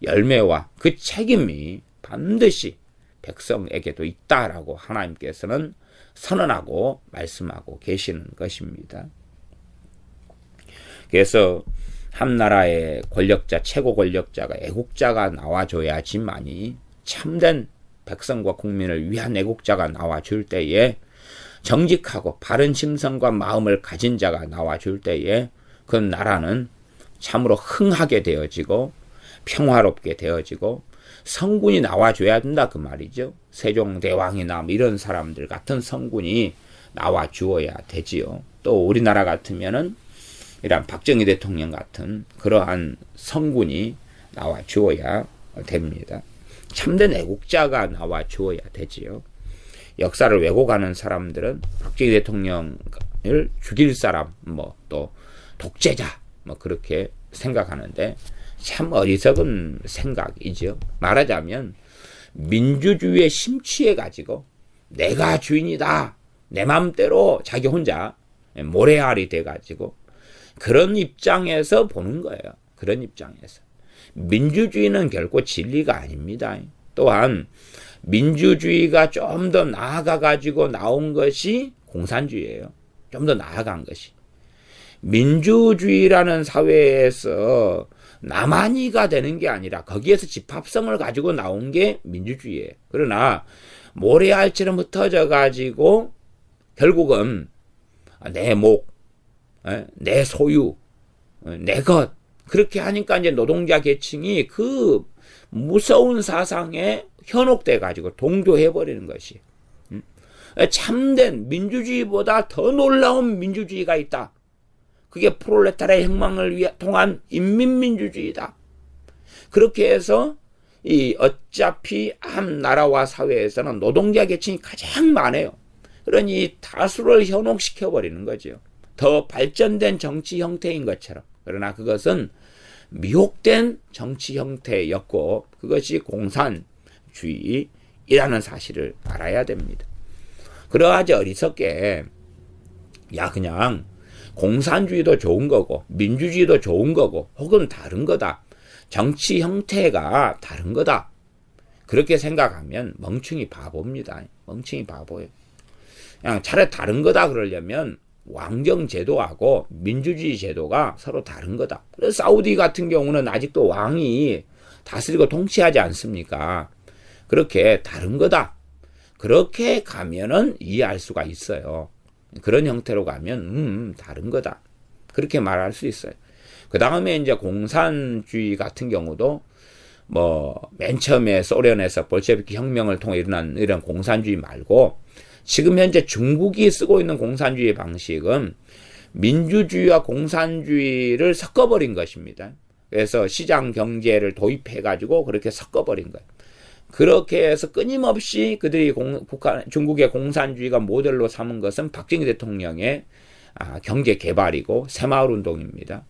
열매와 그 책임이 반드시 백성에게도 있다라고 하나님께서는 선언하고 말씀하고 계시는 것입니다. 그래서 한 나라의 권력자, 최고 권력자가 애국자가 나와줘야지만이 참된 백성과 국민을 위한 애국자가 나와줄 때에 정직하고 바른 심성과 마음을 가진 자가 나와줄 때에 그 나라는 참으로 흥하게 되어지고 평화롭게 되어지고 성군이 나와줘야 된다 그 말이죠. 세종대왕이나 이런 사람들 같은 성군이 나와주어야 되지요. 또 우리나라 같으면은 이런 박정희 대통령 같은 그러한 성군이 나와주어야 됩니다. 참된 애국자가 나와주어야 되지요. 역사를 왜곡하는 사람들은 박정희 대통령을 죽일 사람, 또 독재자, 그렇게 생각하는데 참 어리석은 생각이죠. 말하자면 민주주의에 심취해가지고 내가 주인이다, 내 맘대로 자기 혼자 모래알이 돼가지고 그런 입장에서 보는 거예요. 그런 입장에서. 민주주의는 결코 진리가 아닙니다. 또한 민주주의가 좀 더 나아가가지고 나온 것이 공산주의예요. 좀 더 나아간 것이. 민주주의라는 사회에서 나만이가 되는 게 아니라 거기에서 집합성을 가지고 나온 게 민주주의예요. 그러나 모래알처럼 흩어져가지고 결국은 내 목, 내 소유, 내 것, 그렇게 하니까 이제 노동자 계층이 그 무서운 사상에 현혹돼가지고 동조해버리는 것이. 참된 민주주의보다 더 놀라운 민주주의가 있다. 그게 프롤레타리아 혁명을 통한 인민민주주의다. 그렇게 해서 어차피 한 나라와 사회에서는 노동자 계층이 가장 많아요. 그러니 다수를 현혹시켜버리는 거죠. 더 발전된 정치 형태인 것처럼. 그러나 그것은 미혹된 정치 형태였고 그것이 공산주의이라는 사실을 알아야 됩니다. 그러하지 어리석게 그냥 공산주의도 좋은 거고 민주주의도 좋은 거고 혹은 다른 거다. 정치 형태가 다른 거다. 그렇게 생각하면 멍충이 바보입니다. 멍충이 바보예요. 그냥 차라리 다른 거다 그러려면 왕정 제도하고 민주주의 제도가 서로 다른 거다. 그래서 사우디 같은 경우는 아직도 왕이 다스리고 통치하지 않습니까? 그렇게 다른 거다. 그렇게 가면은 이해할 수가 있어요. 그런 형태로 가면 다른 거다. 그렇게 말할 수 있어요. 그 다음에 이제 공산주의 같은 경우도 뭐 맨 처음에 소련에서 볼셰비키 혁명을 통해 일어난 이런 공산주의 말고 지금 현재 중국이 쓰고 있는 공산주의 방식은 민주주의와 공산주의를 섞어버린 것입니다. 그래서 시장 경제를 도입해가지고 그렇게 섞어버린 거예요. 그렇게 해서 끊임없이 그들이 중국의 공산주의가 모델로 삼은 것은 박정희 대통령의 경제 개발이고 새마을 운동입니다.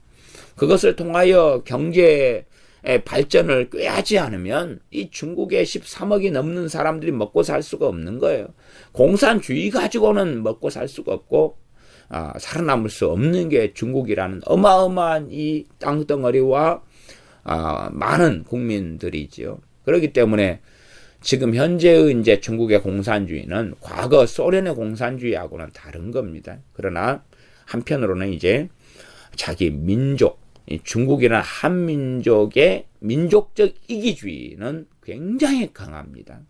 그것을 통하여 경제의 발전을 꾀하지 않으면 이 중국의 13억이 넘는 사람들이 먹고 살 수가 없는 거예요. 공산주의 가지고는 먹고 살 수가 없고 살아남을 수 없는 게 중국이라는 어마어마한 이 땅덩어리와 많은 국민들이지요. 그렇기 때문에 지금 현재의 이제 중국의 공산주의는 과거 소련의 공산주의하고는 다른 겁니다. 그러나 한편으로는 이제 자기 민족, 중국이라는 한민족의 민족적 이기주의는 굉장히 강합니다.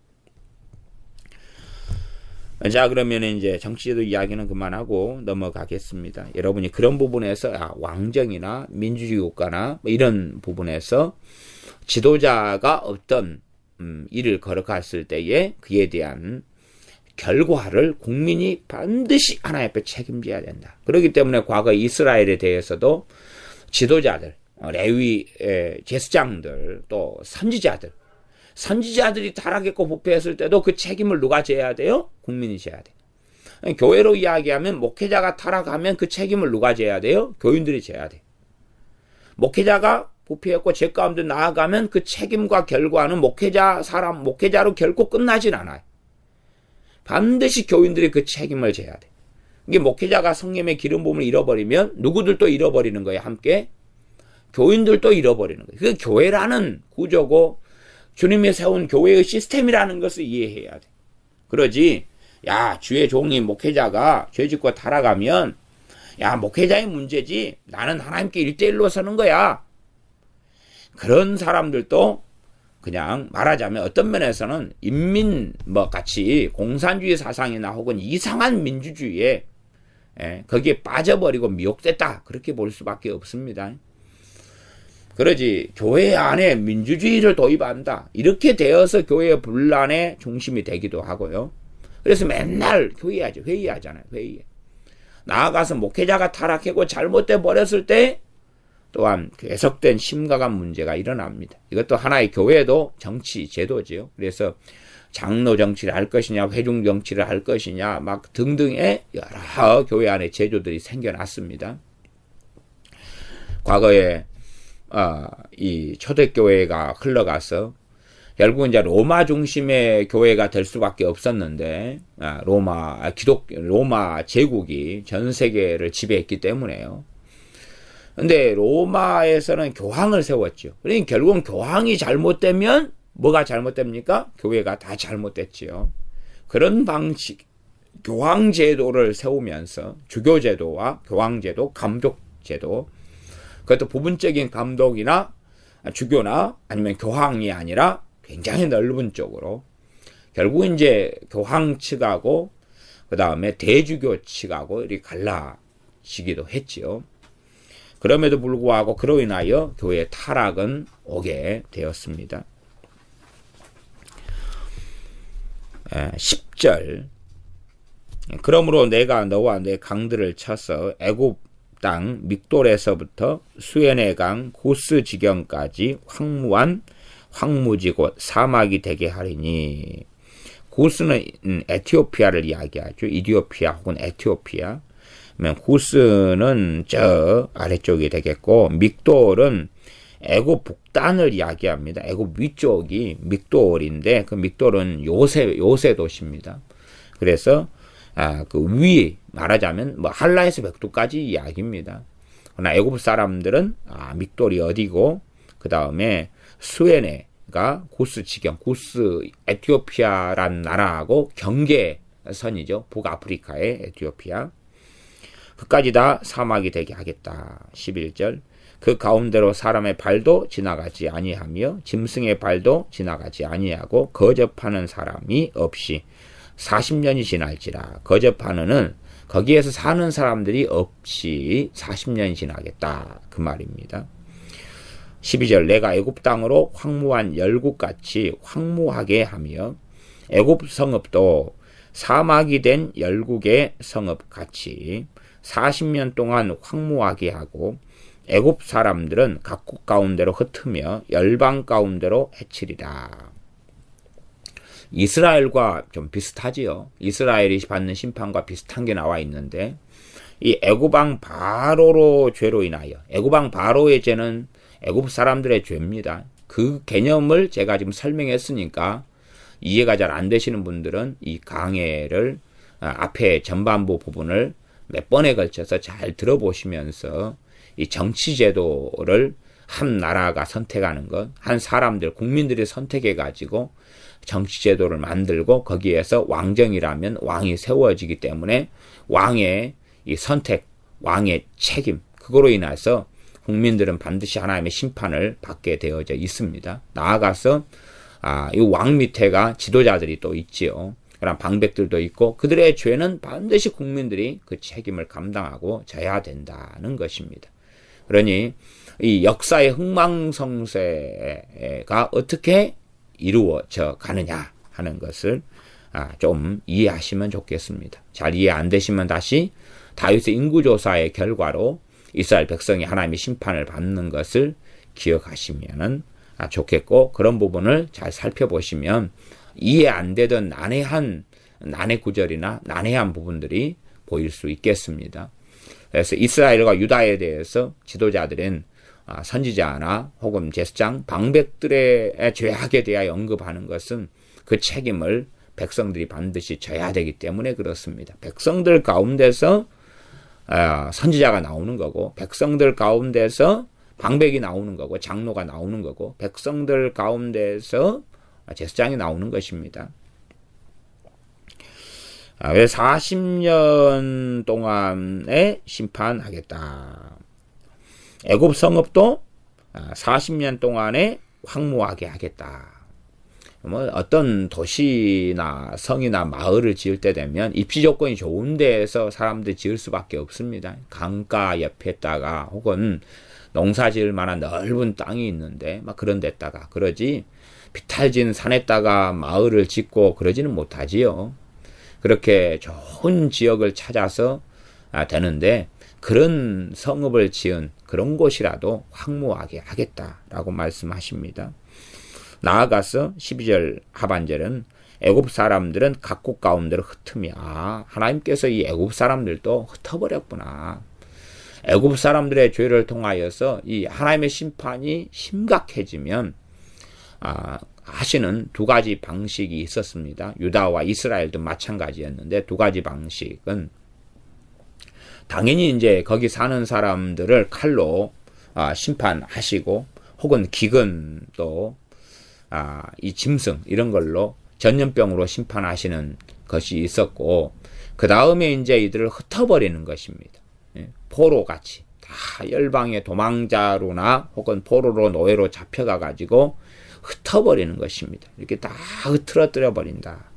자, 그러면 이제 정치제도 이야기는 그만하고 넘어가겠습니다. 여러분이 그런 부분에서 왕정이나 민주주의 국가나 뭐 이런 부분에서 지도자가 어떤 일을 걸어갔을 때에 그에 대한 결과를 국민이 반드시 하나님 앞에 책임져야 된다. 그렇기 때문에 과거 이스라엘에 대해서도 지도자들, 레위 제사장들, 또 선지자들이 타락했고 부패했을 때도 그 책임을 누가 져야 돼요? 국민이 져야 돼. 교회로 이야기하면 목회자가 타락하면 그 책임을 누가 져야 돼요? 교인들이 져야 돼. 목회자가 부패했고 죄 가운데 나아가면 그 책임과 결과는 목회자로 결코 끝나진 않아요. 반드시 교인들이 그 책임을 져야 돼. 이게 목회자가 성령의 기름 부음을 잃어버리면 누구들도 잃어버리는 거예요. 함께 교인들도 잃어버리는 거예요. 그게 교회라는 구조고 주님이 세운 교회의 시스템이라는 것을 이해해야 돼. 그러지 주의 종이 목회자가 죄짓고 타락하면 목회자의 문제지 나는 하나님께 1대1로 서는 거야. 그런 사람들도 그냥 말하자면 어떤 면에서는 인민 같이 공산주의 사상이나 혹은 이상한 민주주의에 거기에 빠져버리고 미혹됐다. 그렇게 볼 수밖에 없습니다. 그러지 교회 안에 민주주의를 도입한다. 이렇게 되어서 교회의 분란의 중심이 되기도 하고요. 그래서 맨날 회의하잖아요. 회의에. 나아가서 목회자가 타락하고 잘못돼 버렸을 때 또한 계속된 심각한 문제가 일어납니다. 이것도 하나의 교회도 정치 제도지요. 그래서 장로 정치를 할 것이냐, 회중 정치를 할 것이냐, 막 등등의 여러 교회 안에 제도들이 생겨났습니다. 과거에 이 초대교회가 흘러가서 결국은 이제 로마 중심의 교회가 될 수밖에 없었는데 로마 제국이 전 세계를 지배했기 때문에요. 근데 로마에서는 교황을 세웠죠. 그러니까 결국은 교황이 잘못되면 뭐가 잘못됩니까? 교회가 다 잘못됐지요. 그런 방식, 교황제도를 세우면서 주교제도와 교황제도, 감독제도, 그것도 부분적인 감독이나 주교나 아니면 교황이 아니라 굉장히 넓은 쪽으로 결국 이제 교황 측하고 그 다음에 대주교 측하고 이렇게 갈라지기도 했지요. 그럼에도 불구하고 그로 인하여 교회의 타락은 오게 되었습니다. 10절 그러므로 내가 너와 내 강들을 쳐서 애굽 땅 믹돌에서부터 수에네 강 고스 지경까지 황무한 황무지 곧 사막이 되게 하리니 고스는 에티오피아를 이야기하죠. 이디오피아 혹은 에티오피아. 구스는 저 아래쪽이 되겠고 믹돌은 애굽 북단을 이야기합니다. 애굽 위쪽이 믹돌인데 그 믹돌은 요새 도시입니다. 그래서 그 위 말하자면 할라에서 백두까지 이야기입니다. 그러나 애굽 사람들은 믹돌이 어디고 그 다음에 수에네가 고스 지경, 고스 에티오피아란 나라하고 경계를 선이죠. 북아프리카의 에티오피아. 그까지 다 사막이 되게 하겠다. 11절. 그 가운데로 사람의 발도 지나가지 아니하며 짐승의 발도 지나가지 아니하고 거접하는 사람이 없이 40년이 지날지라. 거접하는은 거기에서 사는 사람들이 없이 40년이 지나겠다. 그 말입니다. 12절. 내가 애굽 땅으로 황무한 열국같이 황무하게 하며 애굽 성읍도 사막이 된 열국의 성읍같이 40년 동안 황무하게 하고 애굽 사람들은 각국 가운데로 흩으며 열방 가운데로 해치리라. 이스라엘과 좀 비슷하지요. 이스라엘이 받는 심판과 비슷한 게 나와 있는데 이 애굽왕 바로로 죄로 인하여 애굽왕 바로의 죄는 애굽 사람들의 죄입니다. 그 개념을 제가 지금 설명했으니까 이해가 잘 안 되시는 분들은 이 강해를 앞에 전반부 부분을 몇 번에 걸쳐서 잘 들어보시면서 이 정치제도를 한 나라가 선택하는 것, 한 사람들, 국민들이 선택해가지고 정치제도를 만들고 거기에서 왕정이라면 왕이 세워지기 때문에 왕의 이 선택, 왕의 책임, 그거로 인해서 국민들은 반드시 하나님의 심판을 받게 되어져 있습니다. 나아가서 이 왕 밑에가 지도자들이 또 있지요. 그런 방백들도 있고 그들의 죄는 반드시 국민들이 그 책임을 감당하고 져야 된다는 것입니다. 그러니 이 역사의 흥망성쇠가 어떻게 이루어져 가느냐 하는 것을 좀 이해하시면 좋겠습니다. 잘 이해 안 되시면 다시 다윗의 인구조사의 결과로 이스라엘 백성이 하나님의 심판을 받는 것을 기억하시면 좋겠고 그런 부분을 잘 살펴보시면 이해 안 되던 난해 구절이나 난해한 부분들이 보일 수 있겠습니다. 그래서 이스라엘과 유다에 대해서 지도자들은 선지자나 혹은 제사장, 방백들의 죄악에 대하여 언급하는 것은 그 책임을 백성들이 반드시 져야 되기 때문에 그렇습니다. 백성들 가운데서 선지자가 나오는 거고 백성들 가운데서 방백이 나오는 거고 장로가 나오는 거고 백성들 가운데서 제사장이 나오는 것입니다. 왜 40년 동안에 심판하겠다. 애굽 성읍도 40년 동안에 황무하게 하겠다. 어떤 도시나 성이나 마을을 지을 때 되면 입지 조건이 좋은 데에서 사람들이 지을 수밖에 없습니다. 강가 옆에다가 혹은 농사 지을 만한 넓은 땅이 있는데 막 그런 데다가 그러지 비탈진 산에다가 마을을 짓고 그러지는 못하지요. 그렇게 좋은 지역을 찾아서 되는데 그런 성읍을 지은 그런 곳이라도 황무하게 하겠다라고 말씀하십니다. 나아가서 12절 하반절은 애굽 사람들은 각국 가운데로 흩으며 하나님께서 이 애굽 사람들도 흩어버렸구나. 애굽 사람들의 죄를 통하여서 이 하나님의 심판이 심각해지면 하시는 두 가지 방식이 있었습니다. 유다와 이스라엘도 마찬가지였는데 두 가지 방식은 당연히 이제 거기 사는 사람들을 칼로 심판하시고 혹은 기근도 이 짐승 이런 걸로 전염병으로 심판하시는 것이 있었고 그 다음에 이제 이들을 흩어버리는 것입니다. 포로같이 다 열방의 도망자로나 혹은 포로로 노예로 잡혀가 가지고 흩어버리는 것입니다. 이렇게 다 흐트러뜨려 버린다.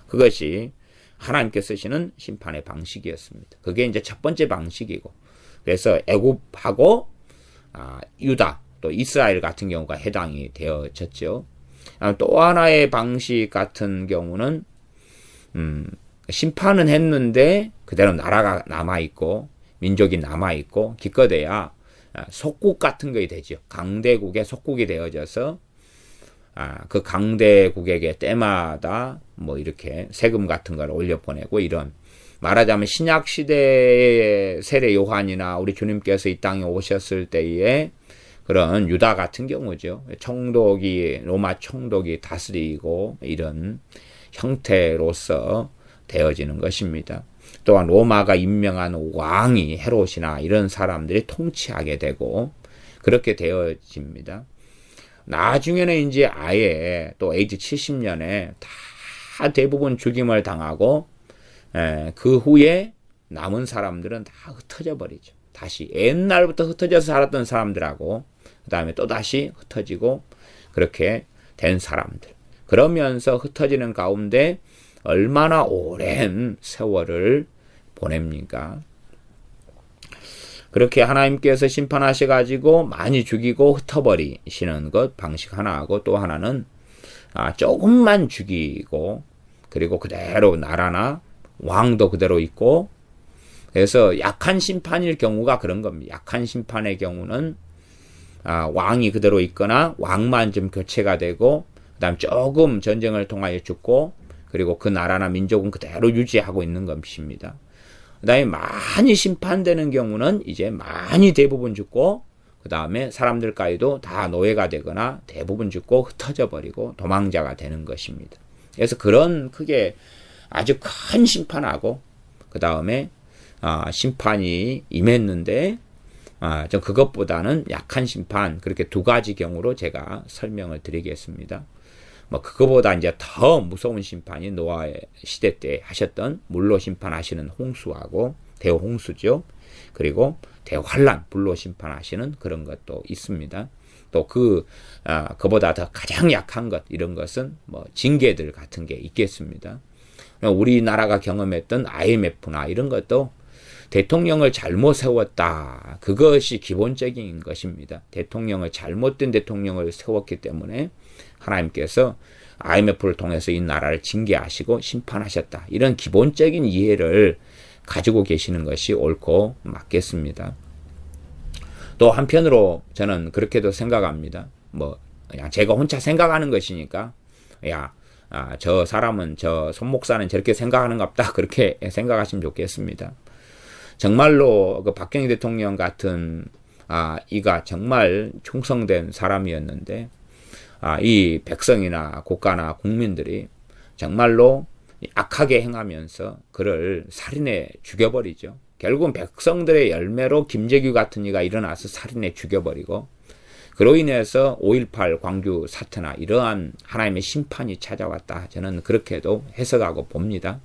그것이 하나님께 쓰시는 심판의 방식이었습니다. 그게 이제 첫 번째 방식이고 그래서 애굽하고 유다 또 이스라엘 같은 경우가 해당이 되어졌죠. 또 하나의 방식 같은 경우는 심판은 했는데 그대로 나라가 남아있고 민족이 남아있고 기껏해야 속국 같은 게 되죠. 강대국의 속국이 되어져서 그 강대국에게 때마다 뭐 이렇게 세금 같은 걸 올려보내고 이런 말하자면 신약 시대의 세례 요한이나 우리 주님께서 이 땅에 오셨을 때에 그런 유다 같은 경우죠. 총독이 로마 총독이 다스리고 이런 형태로서 되어지는 것입니다. 또한 로마가 임명한 왕이 헤롯이나 이런 사람들이 통치하게 되고 그렇게 되어집니다. 나중에는 이제 아예 또 AD 70년에 다 대부분 죽임을 당하고 그 후에 남은 사람들은 다 흩어져 버리죠. 다시 옛날부터 흩어져서 살았던 사람들하고 그 다음에 또 다시 흩어지고 그렇게 된 사람들. 그러면서 흩어지는 가운데 얼마나 오랜 세월을 보냅니까? 그렇게 하나님께서 심판하셔가지고 많이 죽이고 흩어버리시는 것 방식 하나하고 또 하나는 조금만 죽이고 그리고 그대로 나라나 왕도 그대로 있고 그래서 약한 심판일 경우가 그런 겁니다. 약한 심판의 경우는 왕이 그대로 있거나 왕만 좀 교체가 되고 그다음 조금 전쟁을 통하여 죽고 그리고 그 나라나 민족은 그대로 유지하고 있는 것입니다. 그 다음에 많이 심판되는 경우는 이제 많이 대부분 죽고 그 다음에 사람들까지도 다 노예가 되거나 대부분 죽고 흩어져 버리고 도망자가 되는 것입니다. 그래서 그런 크게 아주 큰 심판하고 그 다음에 심판이 임했는데 좀 그것보다는 약한 심판 그렇게 두 가지 경우로 제가 설명을 드리겠습니다. 뭐 그거보다 이제 더 무서운 심판이 노아의 시대 때 하셨던 물로 심판하시는 홍수하고 대홍수죠. 그리고 대환란 불로 심판하시는 그런 것도 있습니다. 또 그보다 더 가장 약한 것 이런 것은 뭐 징계들 같은 게 있겠습니다. 우리나라가 경험했던 IMF나 이런 것도 대통령을 잘못 세웠다. 그것이 기본적인 것입니다. 잘못된 대통령을 세웠기 때문에 하나님께서 IMF를 통해서 이 나라를 징계하시고 심판하셨다. 이런 기본적인 이해를 가지고 계시는 것이 옳고 맞겠습니다. 또 한편으로 저는 그렇게도 생각합니다. 뭐 그냥 제가 혼자 생각하는 것이니까 저 사람은 저 손목사는 저렇게 생각하는갑다. 그렇게 생각하시면 좋겠습니다. 정말로 그 박정희 대통령 같은 이가 정말 충성된 사람이었는데 이 백성이나 국가나 국민들이 정말로 악하게 행하면서 그를 살인해 죽여버리죠. 결국은 백성들의 열매로 김재규 같은 이가 일어나서 살인해 죽여버리고 그로 인해서 5.18 광주 사태나 이러한 하나님의 심판이 찾아왔다. 저는 그렇게도 해석하고 봅니다.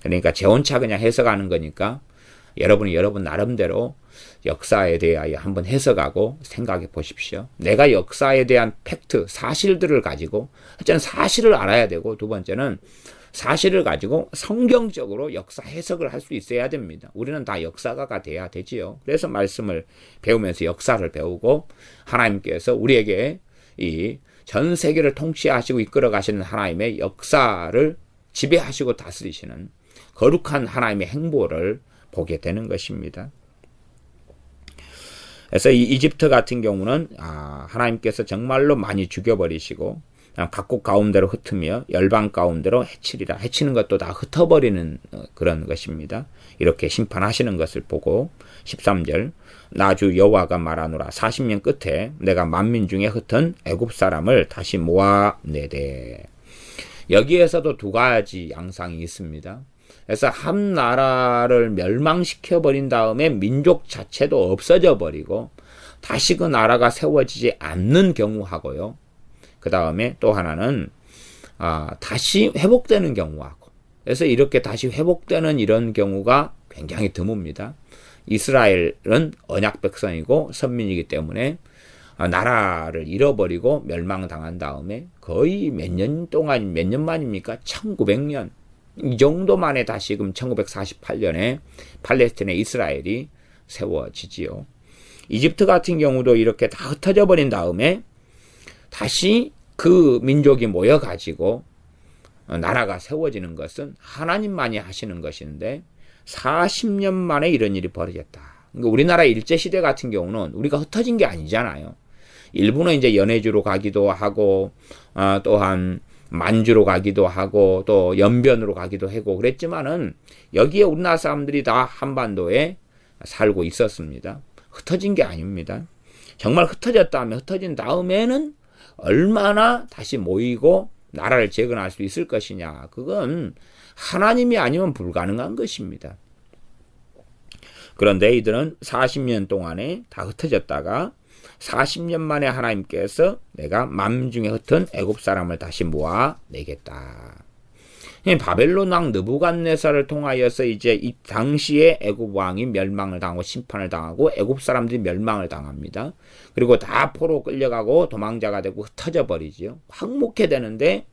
그러니까 제 혼자 그냥 해석하는 거니까 여러분이 여러분 나름대로 역사에 대하여 한번 해석하고 생각해 보십시오. 내가 역사에 대한 팩트, 사실들을 가지고 첫째는 사실을 알아야 되고 두 번째는 사실을 가지고 성경적으로 역사 해석을 할 수 있어야 됩니다. 우리는 다 역사가가 돼야 되지요. 그래서 말씀을 배우면서 역사를 배우고 하나님께서 우리에게 이 전 세계를 통치하시고 이끌어 가시는 하나님의 역사를 지배하시고 다스리시는 거룩한 하나님의 행보를 보게 되는 것입니다. 그래서 이 이집트 같은 경우는 하나님께서 정말로 많이 죽여버리시고 각국 가운데로 흩으며 열방 가운데로 해치리라. 해치는 것도 다 흩어버리는 그런 것입니다. 이렇게 심판하시는 것을 보고 13절 나주 여호와가 말하노라 40년 끝에 내가 만민 중에 흩은 애굽 사람을 다시 모아내되. 여기에서도 두 가지 양상이 있습니다. 그래서 한 나라를 멸망시켜 버린 다음에 민족 자체도 없어져 버리고 다시 그 나라가 세워지지 않는 경우하고요. 그 다음에 또 하나는 다시 회복되는 경우하고. 그래서 이렇게 다시 회복되는 이런 경우가 굉장히 드뭅니다. 이스라엘은 언약 백성이고 선민이기 때문에 나라를 잃어버리고 멸망당한 다음에 거의 몇 년 동안 몇 년 만입니까? 1900년. 이 정도 만에 다시금 1948년에 팔레스틴의 이스라엘이 세워지지요. 이집트 같은 경우도 이렇게 다 흩어져 버린 다음에 다시 그 민족이 모여가지고 나라가 세워지는 것은 하나님만이 하시는 것인데 40년 만에 이런 일이 벌어졌다. 그러니까 우리나라 일제시대 같은 경우는 우리가 흩어진 게 아니잖아요. 일부는 이제 연해주로 가기도 하고 또한 만주로 가기도 하고 또 연변으로 가기도 하고 그랬지만은 여기에 우리나라 사람들이 다 한반도에 살고 있었습니다. 흩어진 게 아닙니다. 정말 흩어졌다면 흩어진 다음에는 얼마나 다시 모이고 나라를 재건할 수 있을 것이냐. 그건 하나님이 아니면 불가능한 것입니다. 그런데 이들은 40년 동안에 다 흩어졌다가 40년 만에 하나님께서 내가 만민 중에 흩은 애굽 사람을 다시 모아내겠다. 바벨론 왕 느부갓네살을 통하여서 이제 이 당시에 애굽 왕이 멸망을 당하고 심판을 당하고 애굽 사람들이 멸망을 당합니다. 그리고 다 포로 끌려가고 도망자가 되고 흩어져 버리지요. 황무케 되는데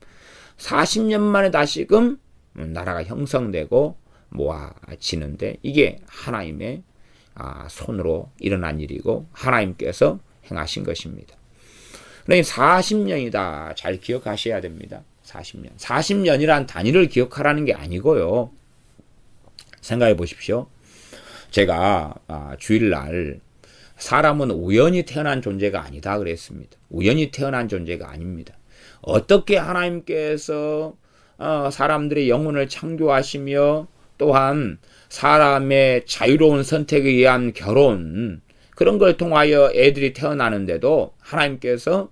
40년 만에 다시금 나라가 형성되고 모아지는데 이게 하나님의 손으로 일어난 일이고 하나님께서 행하신 것입니다. 그러니 40년이다. 잘 기억하셔야 됩니다. 40년. 40년이란 단위를 기억하라는 게 아니고요. 생각해 보십시오. 제가 주일날 사람은 우연히 태어난 존재가 아니다 그랬습니다. 우연히 태어난 존재가 아닙니다. 어떻게 하나님께서 사람들의 영혼을 창조하시며 또한 사람의 자유로운 선택에 의한 결혼 그런 걸 통하여 애들이 태어나는데도 하나님께서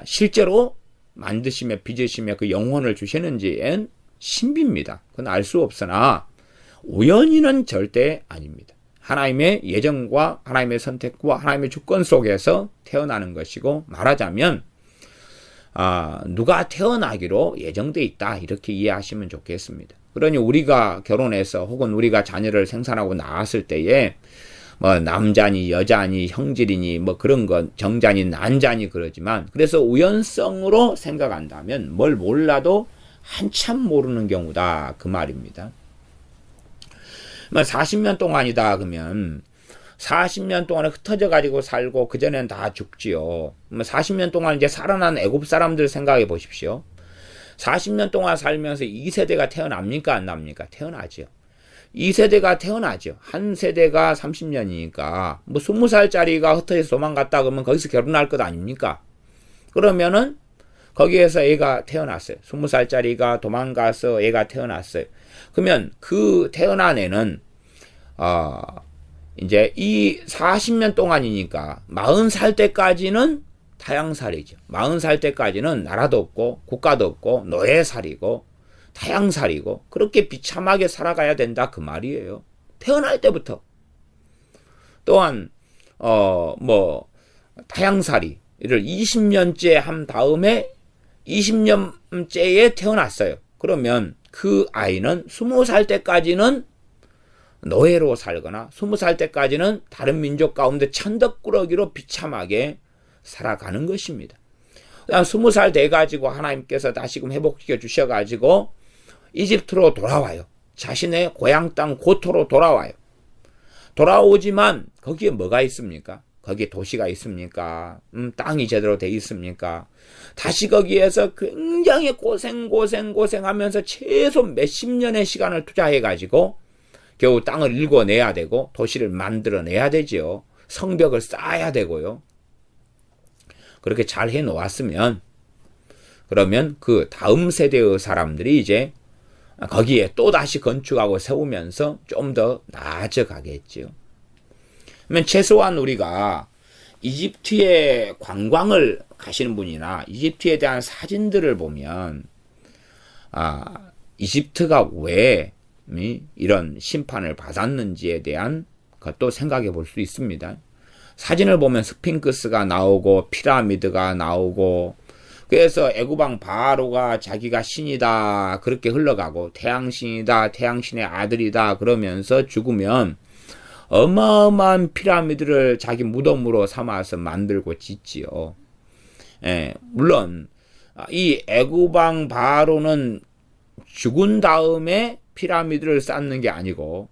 실제로 만드시며 빚으시며 그 영혼을 주시는지엔 신비입니다. 그건 알 수 없으나 우연히는 절대 아닙니다. 하나님의 예정과 하나님의 선택과 하나님의 주권 속에서 태어나는 것이고 말하자면 누가 태어나기로 예정돼 있다 이렇게 이해하시면 좋겠습니다. 그러니 우리가 결혼해서 혹은 우리가 자녀를 생산하고 낳았을 때에 남자니 여자니 형질이니 그런 건 정자니 난자니 그러지만 그래서 우연성으로 생각한다면 뭘 몰라도 한참 모르는 경우다 그 말입니다. 40년 동안이다 그러면 40년 동안에 흩어져 가지고 살고 그전엔 다 죽지요. 40년 동안 이제 살아난 애굽 사람들 생각해 보십시오. 40년 동안 살면서 2세대가 태어납니까 안 납니까? 태어나죠. 2세대가 태어나죠. 한 세대가 30년이니까 20살짜리가 흩어져서 도망갔다 그러면 거기서 결혼할 것 아닙니까? 그러면은 거기에서 애가 태어났어요. 20살짜리가 도망가서 애가 태어났어요. 그러면 그 태어난 애는 이제 이 40년 동안이니까 40살 때까지는 타양살이죠. 40살 때까지는 나라도 없고 국가도 없고 노예살이고 타양살이고 그렇게 비참하게 살아가야 된다 그 말이에요. 태어날 때부터. 또한 타양살이를 20년째 한 다음에 20년째에 태어났어요. 그러면 그 아이는 20살 때까지는 노예로 살거나 20살 때까지는 다른 민족 가운데 천덕꾸러기로 비참하게 살아가는 것입니다. 20살 돼가지고 하나님께서 다시금 회복시켜 주셔가지고 이집트로 돌아와요. 자신의 고향 땅 고토로 돌아와요. 돌아오지만 거기에 뭐가 있습니까? 거기에 도시가 있습니까? 땅이 제대로 돼 있습니까? 다시 거기에서 굉장히 고생하면서 최소 몇십 년의 시간을 투자해가지고 겨우 땅을 일궈내야 되고 도시를 만들어내야 되지요. 성벽을 쌓아야 되고요. 그렇게 잘 해놓았으면 그러면 그 다음 세대의 사람들이 이제 거기에 또 다시 건축하고 세우면서 좀 더 나아져 가겠지요. 그러면 최소한 우리가 이집트에 관광을 가시는 분이나 이집트에 대한 사진들을 보면 이집트가 왜 이런 심판을 받았는지에 대한 것도 생각해 볼 수 있습니다. 사진을 보면 스핑크스가 나오고 피라미드가 나오고 그래서 애굽왕 바로가 자기가 신이다 그렇게 흘러가고 태양신이다 태양신의 아들이다 그러면서 죽으면 어마어마한 피라미드를 자기 무덤으로 삼아서 만들고 짓지요. 물론 이 애굽왕 바로는 죽은 다음에 피라미드를 쌓는 게 아니고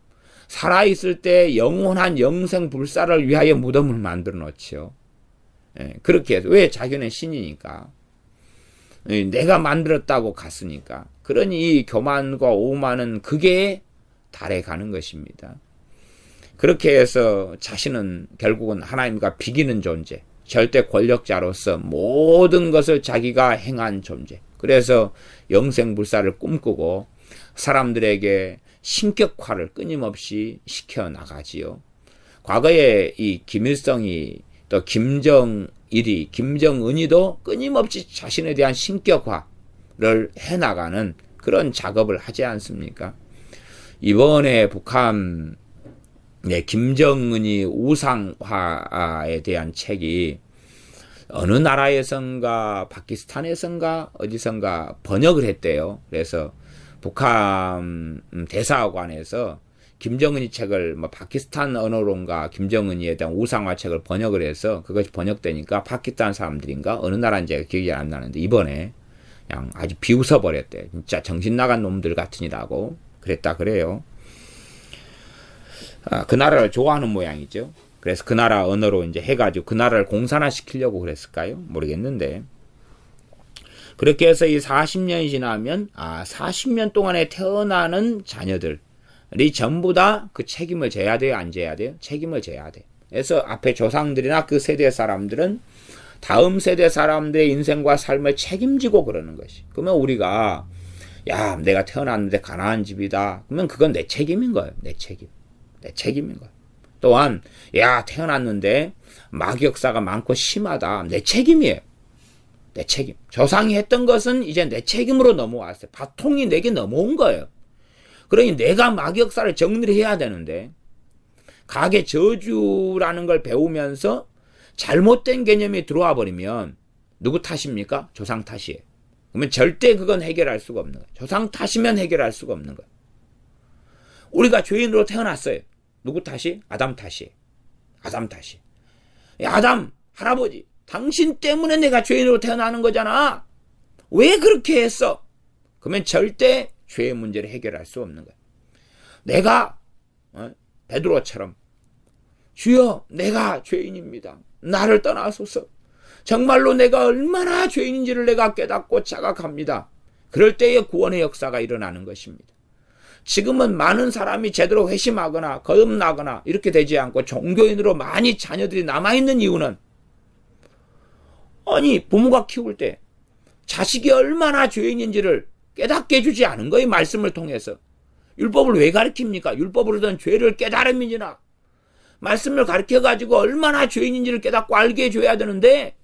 살아있을 때 영원한 영생 불사를 위하여 무덤을 만들어 놓지요. 그렇게 해서 왜 자기는 신이니까 내가 만들었다고 갔으니까 그러니 이 교만과 오만은 극에 달해 가는 것입니다. 그렇게 해서 자신은 결국은 하나님과 비기는 존재 절대 권력자로서 모든 것을 자기가 행한 존재 그래서 영생 불사를 꿈꾸고 사람들에게 신격화를 끊임없이 시켜나가지요. 과거에 이 김일성이 또 김정일이 김정은이도 끊임없이 자신에 대한 신격화를 해나가는 그런 작업을 하지 않습니까? 이번에 북한 김정은이 우상화에 대한 책이 어느 나라에선가 파키스탄에선가 어디선가 번역을 했대요. 그래서 북한 대사관에서 김정은이 책을 뭐 파키스탄 언어론가 김정은이에 대한 우상화 책을 번역을 해서 그것이 번역되니까 파키스탄 사람들인가 어느 나라인지 기억이 안 나는데 이번에 그냥 아주 비웃어 버렸대. 진짜 정신 나간 놈들 같으니라고 그랬다 그래요. 그 나라를 좋아하는 모양이죠. 그래서 그 나라 언어로 이제 해가지고 그 나라를 공산화시키려고 그랬을까요? 모르겠는데. 그렇게 해서 이 40년이 지나면 40년 동안에 태어나는 자녀들이 전부 다 그 책임을 져야 돼요? 안 져야 돼요? 책임을 져야 돼. 그래서 앞에 조상들이나 그 세대 사람들은 다음 세대 사람들의 인생과 삶을 책임지고 그러는 것이. 그러면 우리가 야 내가 태어났는데 가난한 집이다. 그러면 그건 내 책임인 거예요. 내 책임. 내 책임인 거예요. 또한 야 태어났는데 마귀역사가 많고 심하다. 내 책임이에요. 내 책임. 조상이 했던 것은 이제 내 책임으로 넘어왔어요. 바통이 내게 넘어온 거예요. 그러니 내가 마귀역사를 정리를 해야 되는데 가게 저주라는 걸 배우면서 잘못된 개념이 들어와 버리면 누구 탓입니까? 조상 탓이에요. 그러면 절대 그건 해결할 수가 없는 거예요. 조상 탓이면 해결할 수가 없는 거예요. 우리가 죄인으로 태어났어요. 누구 탓이? 아담 탓이에요. 아담 탓이. 아담 할아버지 당신 때문에 내가 죄인으로 태어나는 거잖아. 왜 그렇게 했어? 그러면 절대 죄의 문제를 해결할 수 없는 거예요. 내가 베드로처럼 주여 내가 죄인입니다. 나를 떠나소서. 정말로 내가 얼마나 죄인인지를 내가 깨닫고 자각합니다. 그럴 때에 구원의 역사가 일어나는 것입니다. 지금은 많은 사람이 제대로 회심하거나 거듭나거나 이렇게 되지 않고 종교인으로 많이 자녀들이 남아있는 이유는 아니 부모가 키울 때 자식이 얼마나 죄인인지를 깨닫게 해주지 않은 거예요. 말씀을 통해서. 율법을 왜 가르칩니까? 율법으로든 죄를 깨달음이니라. 말씀을 가르쳐가지고 얼마나 죄인인지를 깨닫고 알게 해줘야 되는데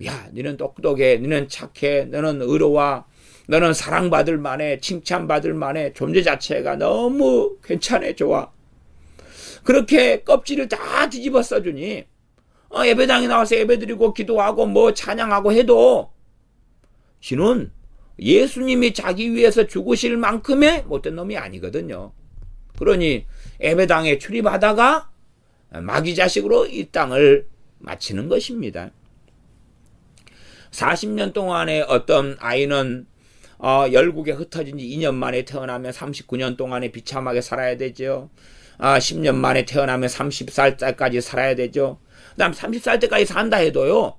야 너는 똑똑해, 너는 착해, 너는 의로워, 너는 사랑받을 만해, 칭찬받을 만해, 존재 자체가 너무 괜찮아, 좋아. 그렇게 껍질을 다 뒤집어 써주니 예배당에 나와서 예배드리고 기도하고 뭐 찬양하고 해도 지는 예수님이 자기 위해서 죽으실 만큼의 못된 놈이 아니거든요. 그러니 예배당에 출입하다가 마귀 자식으로 이 땅을 마치는 것입니다. 40년 동안에 어떤 아이는 열국에 흩어진 지 2년 만에 태어나면 39년 동안에 비참하게 살아야 되죠. 10년 만에 태어나면 30살 때까지 살아야 되죠. 그 다음 30살 때까지 산다 해도요.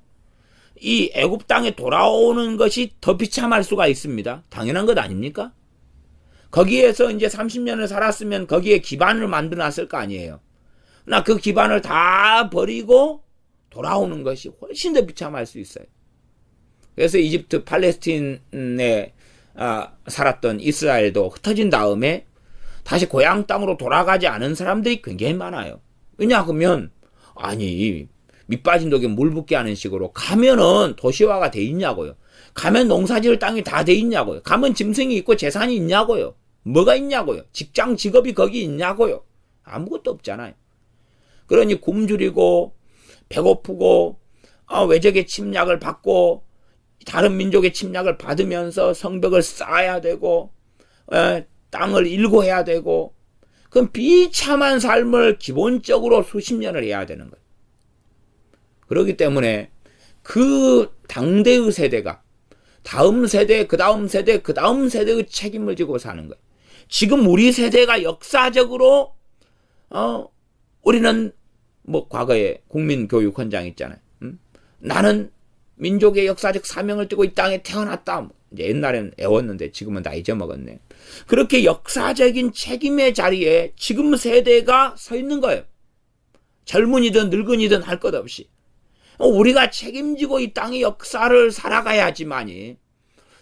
이 애굽 땅에 돌아오는 것이 더 비참할 수가 있습니다. 당연한 것 아닙니까? 거기에서 이제 30년을 살았으면 거기에 기반을 만들어 놨을 거 아니에요. 나 그 기반을 다 버리고 돌아오는 것이 훨씬 더 비참할 수 있어요. 그래서 이집트 팔레스틴에 살았던 이스라엘도 흩어진 다음에 다시 고향 땅으로 돌아가지 않은 사람들이 굉장히 많아요. 왜냐하면 아니 밑 빠진 독에 물 붓게 하는 식으로 가면은 도시화가 돼 있냐고요. 가면 농사지을 땅이 다 돼 있냐고요. 가면 짐승이 있고 재산이 있냐고요. 뭐가 있냐고요. 직장 직업이 거기 있냐고요. 아무것도 없잖아요. 그러니 굶주리고 배고프고 외적의 침략을 받고 다른 민족의 침략을 받으면서 성벽을 쌓아야 되고 땅을 일궈야 되고 그럼 비참한 삶을 기본적으로 수십 년을 해야 되는 거예요. 그렇기 때문에 그 당대의 세대가 다음 세대, 그 다음 세대, 그 다음 세대의 책임을 지고 사는 거예요. 지금 우리 세대가 역사적으로 우리는 뭐 과거에 국민교육헌장 있잖아요. 나는 민족의 역사적 사명을 띠고 이 땅에 태어났다. 이제 옛날에는 애웠는데 지금은 다 잊어먹었네. 그렇게 역사적인 책임의 자리에 지금 세대가 서 있는 거예요. 젊은이든 늙은이든 할 것 없이. 우리가 책임지고 이 땅의 역사를 살아가야지만이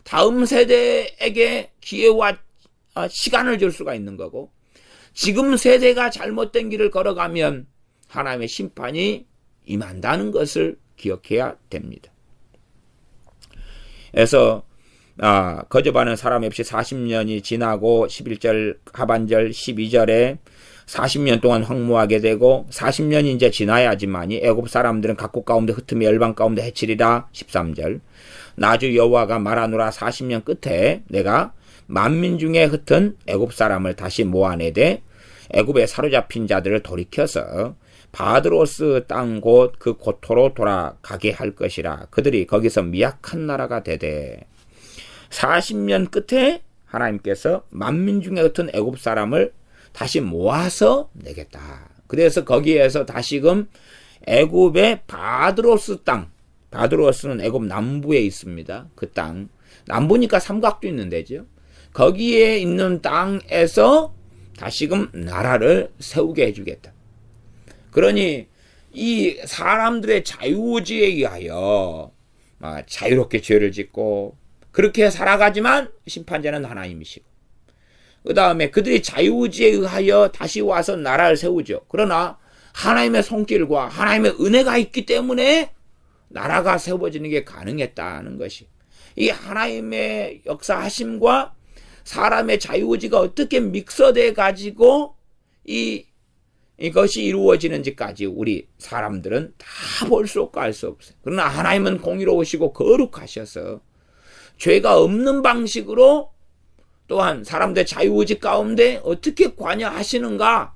다음 세대에게 기회와 시간을 줄 수가 있는 거고 지금 세대가 잘못된 길을 걸어가면 하나님의 심판이 임한다는 것을 기억해야 됩니다. 그래서 거듭하는 사람 없이 40년이 지나고 11절 하반절 12절에 40년 동안 황무하게 되고 40년이 이제 지나야지만이 애굽 사람들은 각국 가운데 흩으며 열방 가운데 해치리라 13절 나주 여호와가 말하노라 40년 끝에 내가 만민 중에 흩은 애굽 사람을 다시 모아내되 애굽에 사로잡힌 자들을 돌이켜서 바드로스 땅 곧 그 고토로 돌아가게 할 것이라. 그들이 거기서 미약한 나라가 되되 40년 끝에 하나님께서 만민 중에 흩은 애굽 사람을 다시 모아서 내겠다. 그래서 거기에서 다시금 애굽의 바드로스 땅, 바드로스는 애굽 남부에 있습니다. 그 땅, 남부니까 삼각도 있는 데죠. 거기에 있는 땅에서 다시금 나라를 세우게 해주겠다. 그러니 이 사람들의 자유의지에 의하여 자유롭게 죄를 짓고 그렇게 살아가지만 심판자는 하나님이시고, 그 다음에 그들이 자유의지에 의하여 다시 와서 나라를 세우죠. 그러나 하나님의 손길과 하나님의 은혜가 있기 때문에 나라가 세워지는 게 가능했다는 것이, 이 하나님의 역사하심과 사람의 자유의지가 어떻게 믹서돼 가지고 이것이 이루어지는지까지 우리 사람들은 다 볼 수 없고 알 수 없어요. 그러나 하나님은 공의로우시고 거룩하셔서 죄가 없는 방식으로 또한 사람들의 자유의지 가운데 어떻게 관여하시는가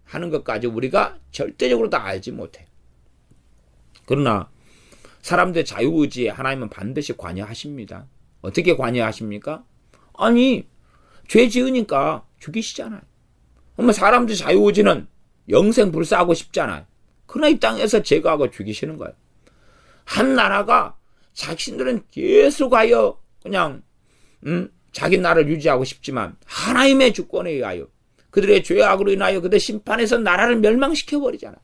하는 것까지 우리가 절대적으로 다 알지 못해요. 그러나 사람들의 자유의지에 하나님은 반드시 관여하십니다. 어떻게 관여하십니까? 아니, 죄 지으니까 죽이시잖아요. 그러면 사람들 자유의지는 영생 불사하고 싶잖아요. 그러나 이 땅에서 제거하고 죽이시는 거예요. 한 나라가 자신들은 계속하여 그냥 자기 나라를 유지하고 싶지만 하나님의 주권에 의하여 그들의 죄악으로 인하여 그들 심판에서 나라를 멸망시켜버리잖아요.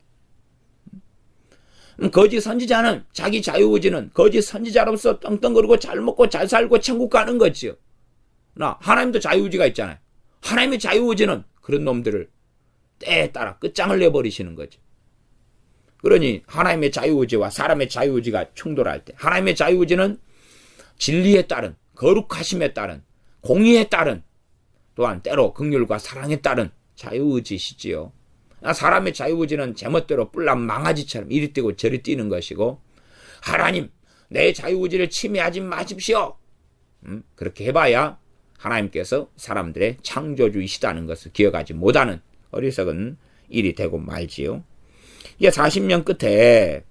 거짓 선지자는 자기 자유의지는 거짓 선지자로서 떵떵거리고 잘 먹고 잘 살고 천국 가는 거지요. 나 하나님도 자유의지가 있잖아요. 하나님의 자유의지는 그런 놈들을 때에 따라 끝장을 내버리시는 거죠. 그러니 하나님의 자유의지와 사람의 자유의지가 충돌할 때 하나님의 자유의지는 진리에 따른 거룩하심에 따른 공의에 따른 또한 때로 긍휼과 사랑에 따른 자유의지시지요. 사람의 자유의지는 제멋대로 뿔난 망아지처럼 이리 뛰고 저리 뛰는 것이고, 하나님 내 자유의지를 침해하지 마십시오. 그렇게 해봐야 하나님께서 사람들의 창조주이시다는 것을 기억하지 못하는 어리석은 일이 되고 말지요. 이제 40년 끝에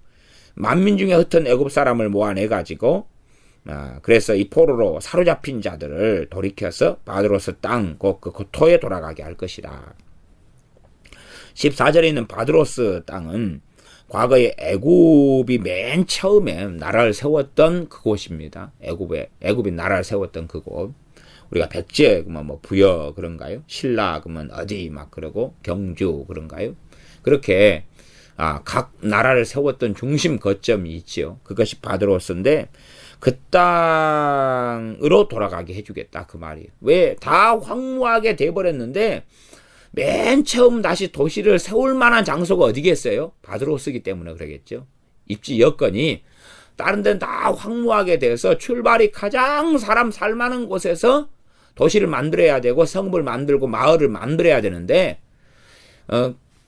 만민 중에 흩은 애굽 사람을 모아내가지고 그래서 이 포로로 사로잡힌 자들을 돌이켜서 바드로스 땅 곧 그 고토에 돌아가게 할 것이다. 14절에 있는 바드로스 땅은 과거에 애굽이 맨 처음에 나라를 세웠던 그곳입니다. 애굽이 나라를 세웠던 그곳. 우리가 백제 그러면 뭐 부여 그런가요? 신라 그러면 어디 막 그러고 경주 그런가요? 그렇게 각 나라를 세웠던 중심 거점이 있지요. 그것이 바드로스인데 그 땅으로 돌아가게 해주겠다 그 말이에요. 왜? 다 황무하게 돼버렸는데 맨 처음 다시 도시를 세울 만한 장소가 어디겠어요? 바드로스기 때문에 그러겠죠. 입지 여건이 다른 데는 다 황무하게 돼서 출발이 가장 사람 살만한 곳에서 도시를 만들어야 되고 성읍을 만들고 마을을 만들어야 되는데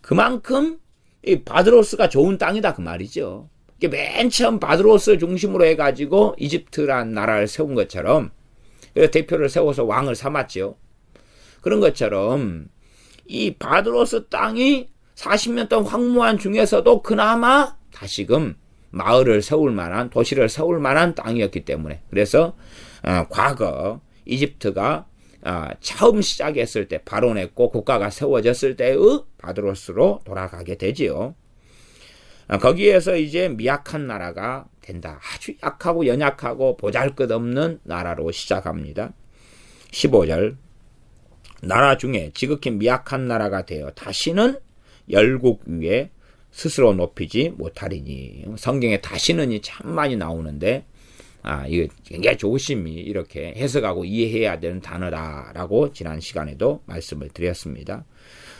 그만큼 이 바드로스가 좋은 땅이다 그 말이죠. 맨 처음 바드로스 중심으로 해가지고 이집트란 나라를 세운 것처럼 대표를 세워서 왕을 삼았죠. 그런 것처럼 이 바드로스 땅이 40년 동안 황무한 중에서도 그나마 다시금 마을을 세울 만한 도시를 세울 만한 땅이었기 때문에 그래서 과거 이집트가 처음 시작했을 때 발원했고 국가가 세워졌을 때의 바드로스로 돌아가게 되지요. 거기에서 이제 미약한 나라가 된다. 아주 약하고 연약하고 보잘것없는 나라로 시작합니다. 15절 나라 중에 지극히 미약한 나라가 되어 다시는 열국 위에 스스로 높이지 못하리니. 성경에 다시는이 참 많이 나오는데 이거 굉장히 조심히 이렇게 해석하고 이해해야 되는 단어다라고 지난 시간에도 말씀을 드렸습니다.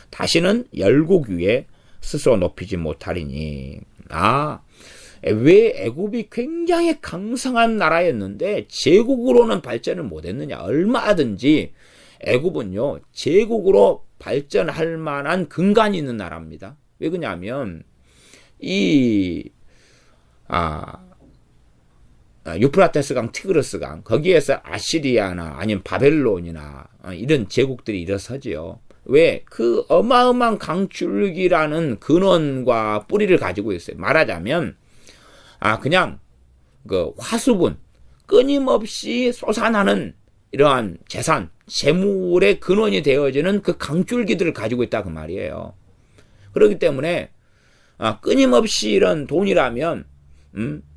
다시는 열국 위에 스스로 높이지 못하리니. 왜 애굽이 굉장히 강성한 나라였는데 제국으로는 발전을 못했느냐. 얼마든지 애굽은요 제국으로 발전할 만한 근간이 있는 나라입니다. 왜 그러냐면 유프라테스강, 티그르스강 거기에서 아시리아나 아니면 바벨론이나 이런 제국들이 일어서지요. 왜? 그 어마어마한 강줄기라는 근원과 뿌리를 가지고 있어요. 말하자면 그냥 그 화수분 끊임없이 솟아나는 이러한 재산, 재물의 근원이 되어지는 그 강줄기들을 가지고 있다 그 말이에요. 그렇기 때문에 끊임없이 이런 돈이라면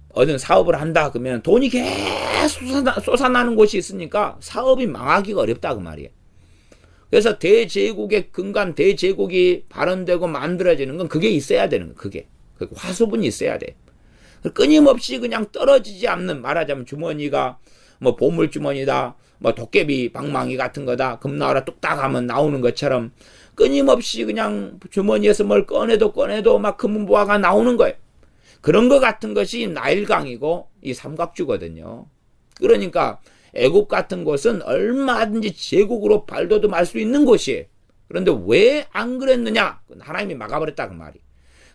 어떤 사업을 한다 그러면 돈이 계속 솟아나는 곳이 있으니까 사업이 망하기가 어렵다 그 말이에요. 그래서 대제국의 근간, 대제국이 발현되고 만들어지는 건 그게 있어야 되는 거예요. 그게 화수분이 있어야 돼. 끊임없이 그냥 떨어지지 않는, 말하자면 주머니가 뭐 보물 주머니다, 뭐 도깨비 방망이 같은 거다, 금나와라 뚝딱 하면 나오는 것처럼 끊임없이 그냥 주머니에서 뭘 꺼내도 막 금은보화가 나오는 거예요. 그런 것 같은 것이 나일강이고 이 삼각주거든요. 그러니까 애굽 같은 곳은 얼마든지 제국으로 발돋움할 수 있는 곳이에요. 그런데 왜 안 그랬느냐? 하나님이 막아버렸다 그 말이.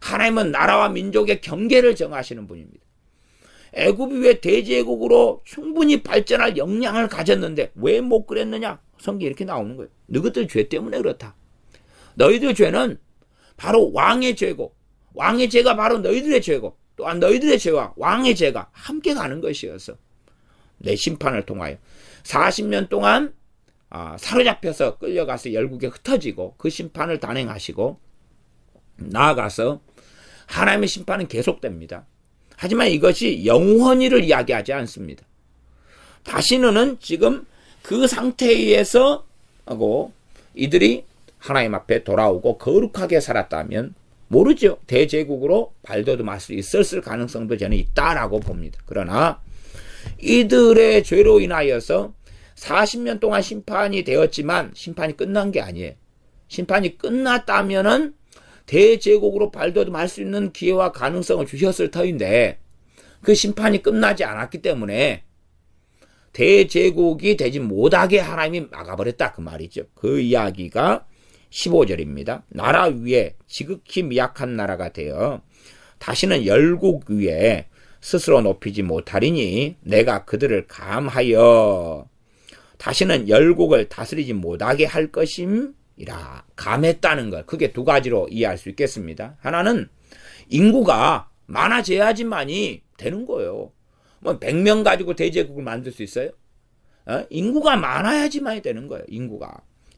하나님은 나라와 민족의 경계를 정하시는 분입니다. 애굽이 왜 대제국으로 충분히 발전할 역량을 가졌는데 왜 못 그랬느냐? 성경에 이렇게 나오는 거예요. 너희들 죄 때문에 그렇다. 너희들 죄는 바로 왕의 죄고, 왕의 죄가 바로 너희들의 죄고, 또한 너희들의 죄와 왕의 죄가 함께 가는 것이어서 내 심판을 통하여 40년 동안 사로잡혀서 끌려가서 열국에 흩어지고 그 심판을 단행하시고 나아가서 하나님의 심판은 계속됩니다. 하지만 이것이 영원히를 이야기하지 않습니다. 다시는 지금 그 상태에서 하고 이들이 하나님 앞에 돌아오고 거룩하게 살았다면 모르죠. 대제국으로 발돋움할 수 있었을 가능성도 저는 있다라고 봅니다. 그러나 이들의 죄로 인하여서 40년 동안 심판이 되었지만 심판이 끝난 게 아니에요. 심판이 끝났다면은 대제국으로 발돋움할 수 있는 기회와 가능성을 주셨을 터인데 그 심판이 끝나지 않았기 때문에 대제국이 되지 못하게 하나님이 막아버렸다 그 말이죠. 그 이야기가 15절입니다. 나라 위에 지극히 미약한 나라가 되어 다시는 열국 위에 스스로 높이지 못하리니 내가 그들을 감하여 다시는 열국을 다스리지 못하게 할 것임이라. 감했다는 것, 그게 두 가지로 이해할 수 있겠습니다. 하나는 인구가 많아져야지만이 되는 거예요. 뭐 100명 가지고 대제국을 만들 수 있어요? 인구가 많아야지만이 되는 거예요.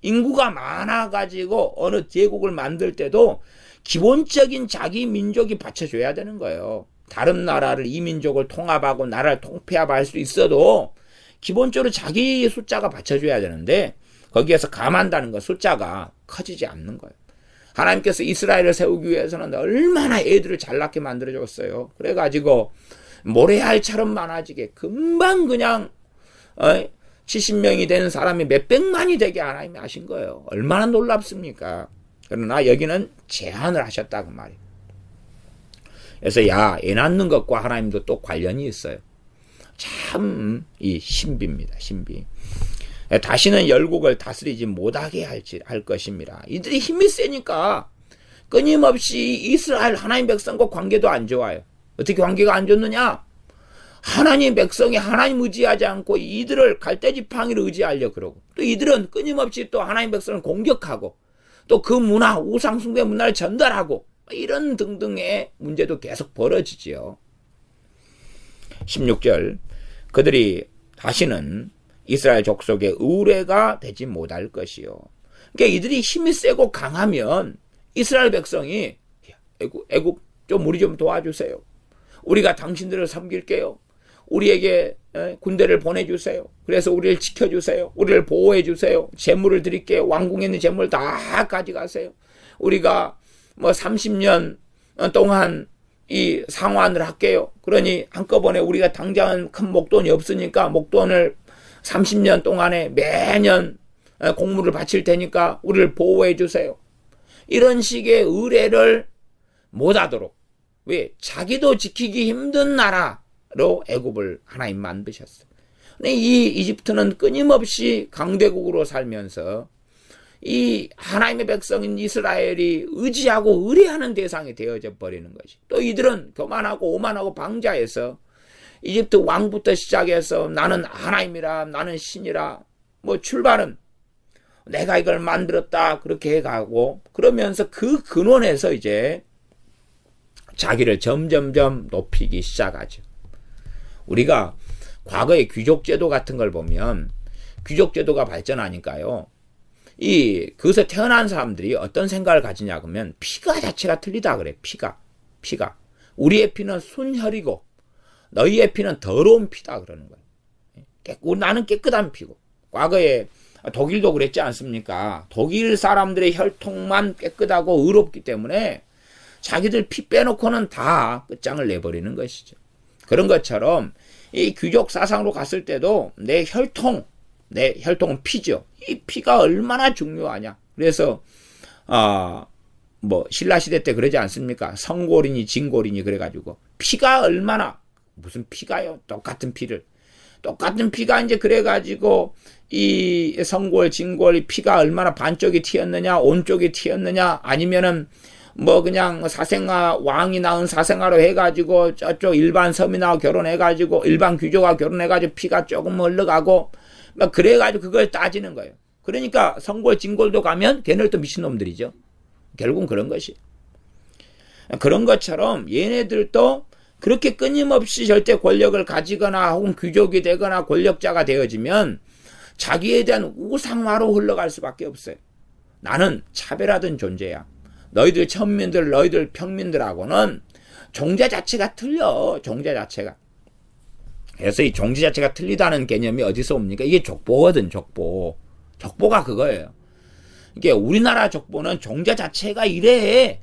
인구가 많아가지고 어느 제국을 만들 때도 기본적인 자기 민족이 받쳐줘야 되는 거예요. 다른 나라를, 이민족을 통합하고 나라를 통폐합할 수 있어도 기본적으로 자기 숫자가 받쳐줘야 되는데 거기에서 감한다는 것, 숫자가 커지지 않는 거예요. 하나님께서 이스라엘을 세우기 위해서는 얼마나 애들을 잘 낳게 만들어줬어요. 그래가지고 모래알처럼 많아지게 금방 그냥 70명이 되는 사람이 몇백만이 되게 하나님이 하신 거예요. 얼마나 놀랍습니까? 그러나 여기는 제한을 하셨다 그 말이에요. 그래서 애 낳는 것과 하나님도 또 관련이 있어요. 참 이 신비입니다. 신비. 다시는 열국을 다스리지 못하게 할 것입니다. 이들이 힘이 세니까 끊임없이 이스라엘 하나님 백성과 관계도 안 좋아요. 어떻게 관계가 안 좋느냐? 하나님 백성이 하나님 의지하지 않고 이들을 갈대지팡이를 의지하려고 그러고 또 이들은 끊임없이 또 하나님 백성을 공격하고 또 그 문화, 우상숭배 문화를 전달하고 이런 등등의 문제도 계속 벌어지지요. 16절 그들이 다시는 이스라엘 족속의 의뢰가 되지 못할 것이요. 그러니까 이들이 힘이 세고 강하면 이스라엘 백성이 애굽 좀 우리 좀 도와주세요. 우리가 당신들을 섬길게요. 우리에게 군대를 보내주세요. 그래서 우리를 지켜주세요. 우리를 보호해주세요. 재물을 드릴게요. 왕궁에 있는 재물 다 가져가세요. 우리가 뭐 30년 동안 이 상환을 할게요. 그러니 한꺼번에 우리가 당장은 큰 목돈이 없으니까 목돈을 30년 동안에 매년 공물을 바칠 테니까 우리를 보호해 주세요. 이런 식의 의뢰를 못하도록 왜? 자기도 지키기 힘든 나라로 애굽을 하나님 만드셨어요. 근데 이 이집트는 끊임없이 강대국으로 살면서 이 하나님의 백성인 이스라엘이 의지하고 의뢰하는 대상이 되어져 버리는 것이. 또 이들은 교만하고 오만하고 방자해서 이집트 왕부터 시작해서 나는 하나님이라, 나는 신이라, 뭐 출발은 내가 이걸 만들었다 그렇게 해가고, 그러면서 그 근원에서 이제 자기를 점점점 높이기 시작하죠. 우리가 과거의 귀족제도 같은 걸 보면 귀족제도가 발전하니까요, 그것에 태어난 사람들이 어떤 생각을 가지냐 그러면 피가 자체가 틀리다 그래. 피가 우리의 피는 순혈이고 너희의 피는 더러운 피다 그러는 거예요. 나는 깨끗한 피고. 과거에 독일도 그랬지 않습니까? 독일 사람들의 혈통만 깨끗하고 의롭기 때문에 자기들 피 빼놓고는 다 끝장을 내버리는 것이죠. 그런 것처럼 이 귀족 사상으로 갔을 때도 내 혈통은 피죠. 이 피가 얼마나 중요하냐. 그래서 뭐 신라시대 때 그러지 않습니까? 성골이니 진골이니 그래가지고 피가 얼마나, 무슨 피가요? 똑같은 피가 이제 그래가지고 이 성골 진골 피가 얼마나 반쪽이 튀었느냐, 온쪽이 튀었느냐, 아니면은 뭐 그냥 사생아, 왕이 낳은 사생아로 해가지고 저쪽 일반 서민하고 결혼해가지고 일반 귀족하고 결혼해가지고 피가 조금 흘러가고 막 그래가지고 그걸 따지는 거예요. 그러니까 성골 진골도 가면 걔네들도 미친놈들이죠. 결국은 그런 것이. 그런 것처럼 얘네들도 그렇게 끊임없이 절대 권력을 가지거나 혹은 귀족이 되거나 권력자가 되어지면 자기에 대한 우상화로 흘러갈 수밖에 없어요. 나는 차별하던 존재야. 너희들 천민들, 너희들 평민들하고는 종자 자체가 틀려. 종자 자체가. 그래서 이 종자 자체가 틀리다는 개념이 어디서 옵니까? 이게 족보거든, 족보. 족보가 그거예요. 이게 우리나라 족보는 종자 자체가 이래.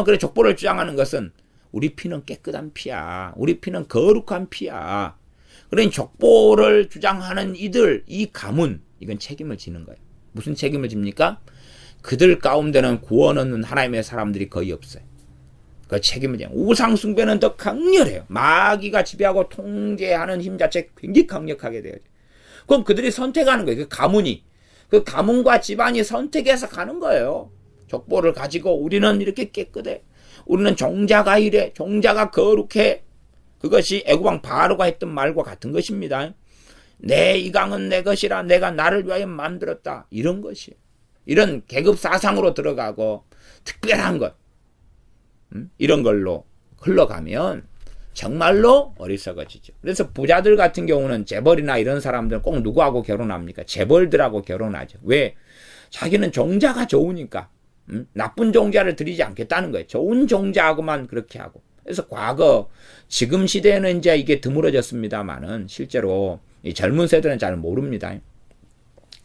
그래, 족보를 주장하는 것은 우리 피는 깨끗한 피야. 우리 피는 거룩한 피야. 그러니 족보를 주장하는 이 가문, 이건 책임을 지는 거예요. 무슨 책임을 집니까? 그들 가운데는 구원 얻는 하나님의 사람들이 거의 없어요. 그 책임을 져요. 우상숭배는 더 강렬해요. 마귀가 지배하고 통제하는 힘 자체 굉장히 강력하게 돼요. 그럼 그들이 선택하는 거예요. 그 가문과 집안이 선택해서 가는 거예요. 족보를 가지고 우리는 이렇게 깨끗해. 우리는 종자가 이래. 종자가 거룩해. 그것이 애굽왕 바로가 했던 말과 같은 것입니다. 내 이강은 내 것이라, 내가 나를 위하여 만들었다. 이런 것이에요. 이런 계급 사상으로 들어가고 특별한 것, 이런 걸로 흘러가면 정말로 어리석어지죠. 그래서 부자들 같은 경우는 재벌이나 이런 사람들은 꼭 누구하고 결혼합니까? 재벌들하고 결혼하죠. 왜? 자기는 종자가 좋으니까. 나쁜 종자를 들이지 않겠다는 거예요. 좋은 종자하고만 그렇게 하고. 그래서 지금 시대에는 이제 이게 드물어졌습니다만은 실제로 이 젊은 세대는 잘 모릅니다.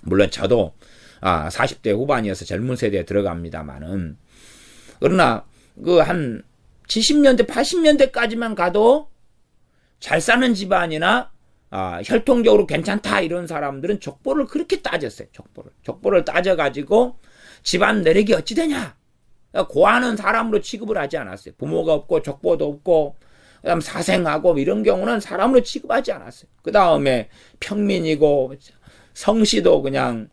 물론 저도 40대 후반이어서 젊은 세대에 들어갑니다만은, 그러나 한 70년대 80년대까지만 가도 잘 사는 집안이나 혈통적으로 괜찮다 이런 사람들은 족보를 그렇게 따졌어요. 족보를 따져가지고 집안 내력이 어찌 되냐, 고하는 사람으로 취급을 하지 않았어요. 부모가 없고 족보도 없고 그다음 사생하고 이런 경우는 사람으로 취급하지 않았어요. 그 다음에 평민이고 성씨도 그냥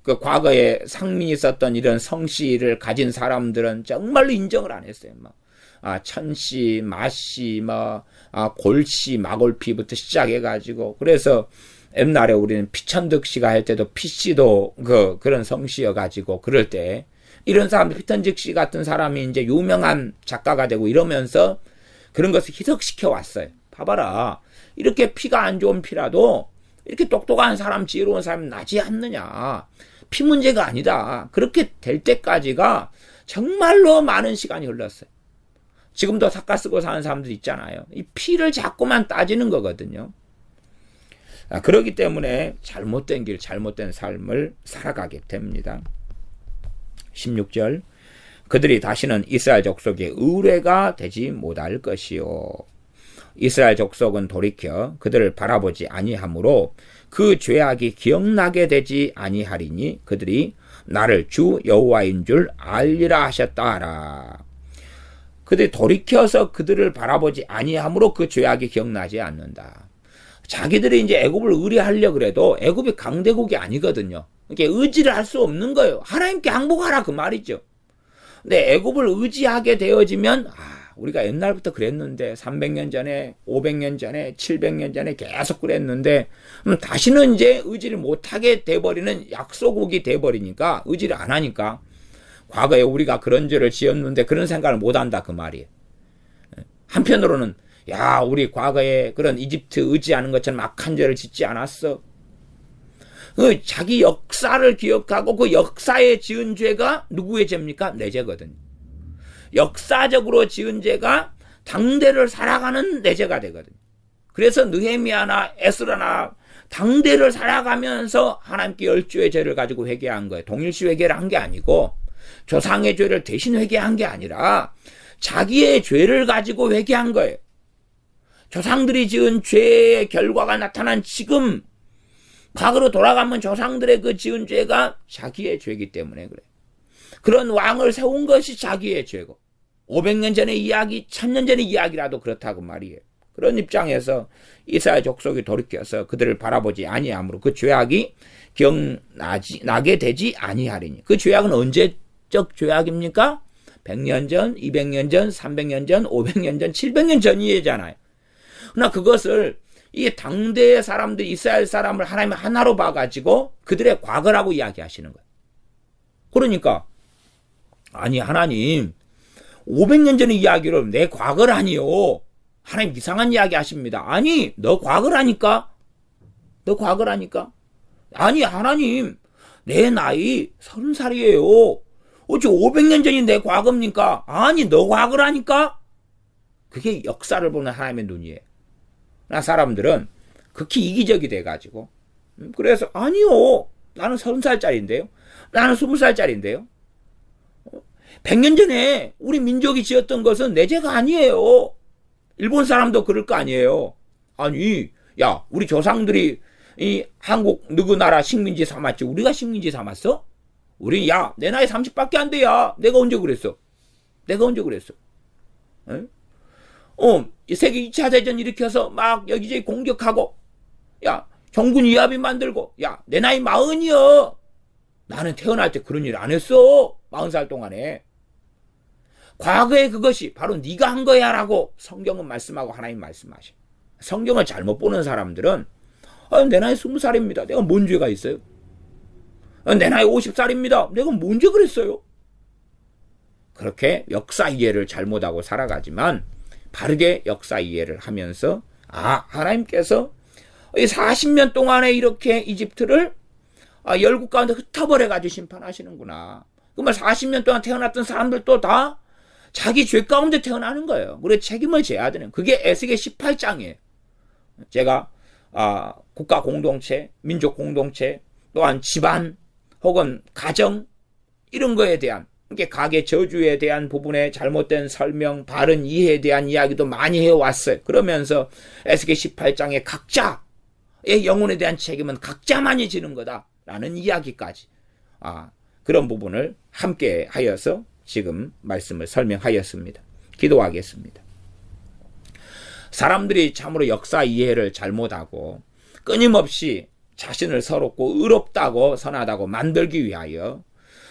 그 과거에 상민이 있었던 이런 성씨를 가진 사람들은 정말로 인정을 안 했어요. 천씨, 마씨, 골씨, 마골피부터 시작해가지고, 그래서 옛날에 우리는 피천득씨가 할 때도 피씨도 그런 성씨여가지고, 그럴 때 이런 사람, 피천득씨 같은 사람이 이제 유명한 작가가 되고 이러면서 그런 것을 희석시켜 왔어요. 봐봐라, 이렇게 피가 안 좋은 피라도 이렇게 똑똑한 사람, 지혜로운 사람이 나지 않느냐. 피 문제가 아니다. 그렇게 될 때까지가 정말로 많은 시간이 흘렀어요. 지금도 삭가 쓰고 사는 사람들 있잖아요. 이 피를 자꾸만 따지는 거거든요. 그렇기 때문에 잘못된 길, 잘못된 삶을 살아가게 됩니다. 16절, 그들이 다시는 이스라엘 족속의 의뢰가 되지 못할 것이요. 이스라엘 족속은 돌이켜 그들을 바라보지 아니하므로 그 죄악이 기억나게 되지 아니하리니 그들이 나를 주 여호와인 줄 알리라 하셨다라. 그들이 돌이켜서 그들을 바라보지 아니하므로 그 죄악이 기억나지 않는다. 자기들이 이제 애굽을 의뢰하려고 그래도 애굽이 강대국이 아니거든요. 이렇게 의지를 할 수 없는 거예요. 하나님께 항복하라 그 말이죠. 근데 애굽을 의지하게 되어지면 우리가 옛날부터 그랬는데 300년 전에 500년 전에 700년 전에 계속 그랬는데 다시는 이제 의지를 못하게 돼버리는 약소국이 돼버리니까 의지를 안 하니까 과거에 우리가 그런 죄를 지었는데 그런 생각을 못한다 그 말이에요. 한편으로는 야 우리 과거에 그런 이집트 의지하는 것처럼 악한 죄를 짓지 않았어. 자기 역사를 기억하고 그 역사에 지은 죄가 누구의 죄입니까? 내 죄거든요. 역사적으로 지은 죄가 당대를 살아가는 내 죄가 되거든요. 그래서 느헤미야나 에스라나 당대를 살아가면서 하나님께 열주의 죄를 가지고 회개한 거예요. 동일시 회개를 한 게 아니고 조상의 죄를 대신 회개한 게 아니라 자기의 죄를 가지고 회개한 거예요. 조상들이 지은 죄의 결과가 나타난 지금 과거로 돌아가면 조상들의 그 지은 죄가 자기의 죄이기 때문에 그래. 그런 왕을 세운 것이 자기의 죄고 500년 전의 이야기, 1000년 전의 이야기라도 그렇다고 말이에요. 그런 입장에서 이스라엘 족속이 돌이켜서 그들을 바라보지 아니하므로 그 죄악이 기억나게 되지 아니하리니. 그 죄악은 언제적 죄악입니까? 100년 전, 200년 전, 300년 전, 500년 전, 700년 전이잖아요. 그러나 그것을 이 당대의 사람들, 이스라엘 사람을 하나님 하나로 봐가지고 그들의 과거라고 이야기하시는 거예요. 그러니까 아니 하나님 500년 전의 이야기를 내 과거라니요. 하나님 이상한 이야기 하십니다. 아니 너 과거라니까. 너 과거라니까. 아니 하나님 내 나이 30살이에요. 어째 500년 전이 내 과거입니까? 아니 너 과거라니까. 그게 역사를 보는 하나님의 눈이에요. 나 사람들은 극히 이기적이 돼가지고 그래서 아니요 나는 30살짜리인데요. 나는 20살짜리인데요. 100년 전에 우리 민족이 지었던 것은 내 죄가 아니에요. 일본 사람도 그럴 거 아니에요. 아니 야 우리 조상들이 이 한국 누구 나라 식민지 삼았지 우리가 식민지 삼았어? 우리 야 내 나이 30밖에 안 돼야 내가 언제 그랬어? 내가 언제 그랬어? 에? 세계 2차 대전 일으켜서 막 여기저기 공격하고 야 정군 이합이 만들고 야 내 나이 40이여. 나는 태어날 때 그런 일 안 했어. 40살 동안에. 과거에 그것이 바로 네가 한 거야 라고 성경은 말씀하고 하나님 말씀하셔. 성경을 잘못 보는 사람들은 내 나이 20살입니다. 내가 뭔 죄가 있어요? 내 나이 50살입니다. 내가 뭔 죄 그랬어요? 그렇게 역사 이해를 잘못하고 살아가지만 바르게 역사 이해를 하면서 하나님께서 40년 동안에 이렇게 이집트를 열국 가운데 흩어버려가지고 심판하시는구나. 그러면 40년 동안 태어났던 사람들도 다 자기 죄 가운데 태어나는 거예요. 그래 책임을 져야 되는. 그게 에스겔 18장이에요. 제가 국가 공동체, 민족 공동체, 또한 집안 혹은 가정 이런 거에 대한 이렇게 가계 저주에 대한 부분에 잘못된 설명, 바른 이해에 대한 이야기도 많이 해왔어요. 그러면서 에스겔 18장에 각자의 영혼에 대한 책임은 각자만이 지는 거다라는 이야기까지 그런 부분을 함께 하여서 지금 말씀을 설명하였습니다. 기도하겠습니다. 사람들이 참으로 역사 이해를 잘못하고 끊임없이 자신을 서럽고 의롭다고 선하다고 만들기 위하여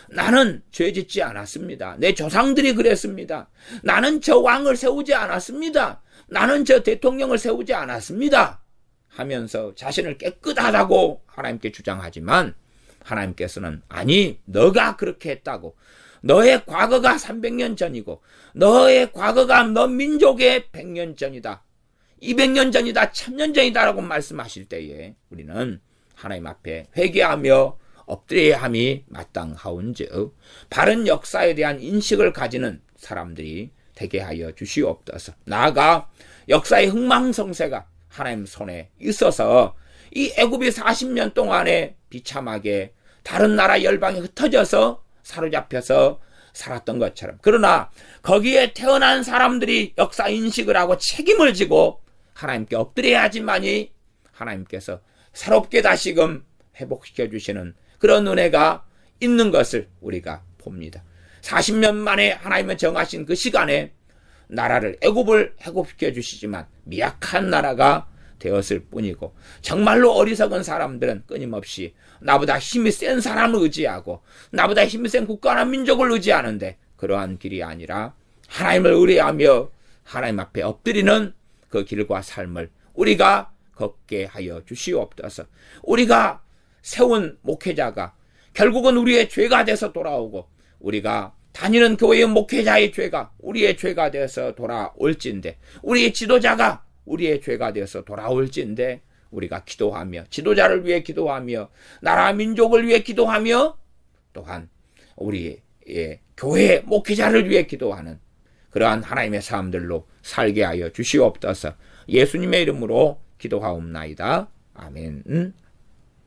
나는 죄 짓지 않았습니다. 내 조상들이 그랬습니다. 나는 저 왕을 세우지 않았습니다. 나는 저 대통령을 세우지 않았습니다. 하면서 자신을 깨끗하다고 하나님께 주장하지만 하나님께서는 아니 너가 그렇게 했다고 너의 과거가 300년 전이고 너의 과거가 너 민족의 100년 전이다. 200년 전이다. 1000년 전이다 라고 말씀하실 때에 우리는 하나님 앞에 회개하며 엎드려야 함이 마땅하온즉 바른 역사에 대한 인식을 가지는 사람들이 되게 하여 주시옵소서. 나아가 역사의 흥망성쇠가 하나님 손에 있어서 이 애굽이 40년 동안에 비참하게 다른 나라 열방에 흩어져서 사로잡혀서 살았던 것처럼 그러나 거기에 태어난 사람들이 역사 인식을 하고 책임을 지고 하나님께 엎드려야지만이 하나님께서 새롭게 다시금 회복시켜 주시는 그런 은혜가 있는 것을 우리가 봅니다. 40년 만에 하나님은 정하신 그 시간에 나라를 애굽을 회복시켜 주시지만 미약한 나라가 되었을 뿐이고 정말로 어리석은 사람들은 끊임없이 나보다 힘이 센 사람을 의지하고 나보다 힘이 센 국가나 민족을 의지하는데 그러한 길이 아니라 하나님을 의뢰하며 하나님 앞에 엎드리는 그 길과 삶을 우리가 걷게 하여 주시옵소서. 우리가 세운 목회자가 결국은 우리의 죄가 돼서 돌아오고, 우리가 다니는 교회의 목회자의 죄가 우리의 죄가 되어서 돌아올진데, 우리의 지도자가 우리의 죄가 되어서 돌아올진데, 우리가 기도하며 지도자를 위해 기도하며 나라 민족을 위해 기도하며 또한 우리의 교회 목회자를 위해 기도하는 그러한 하나님의 사람들로 살게 하여 주시옵소서. 예수님의 이름으로 기도하옵나이다. 아멘.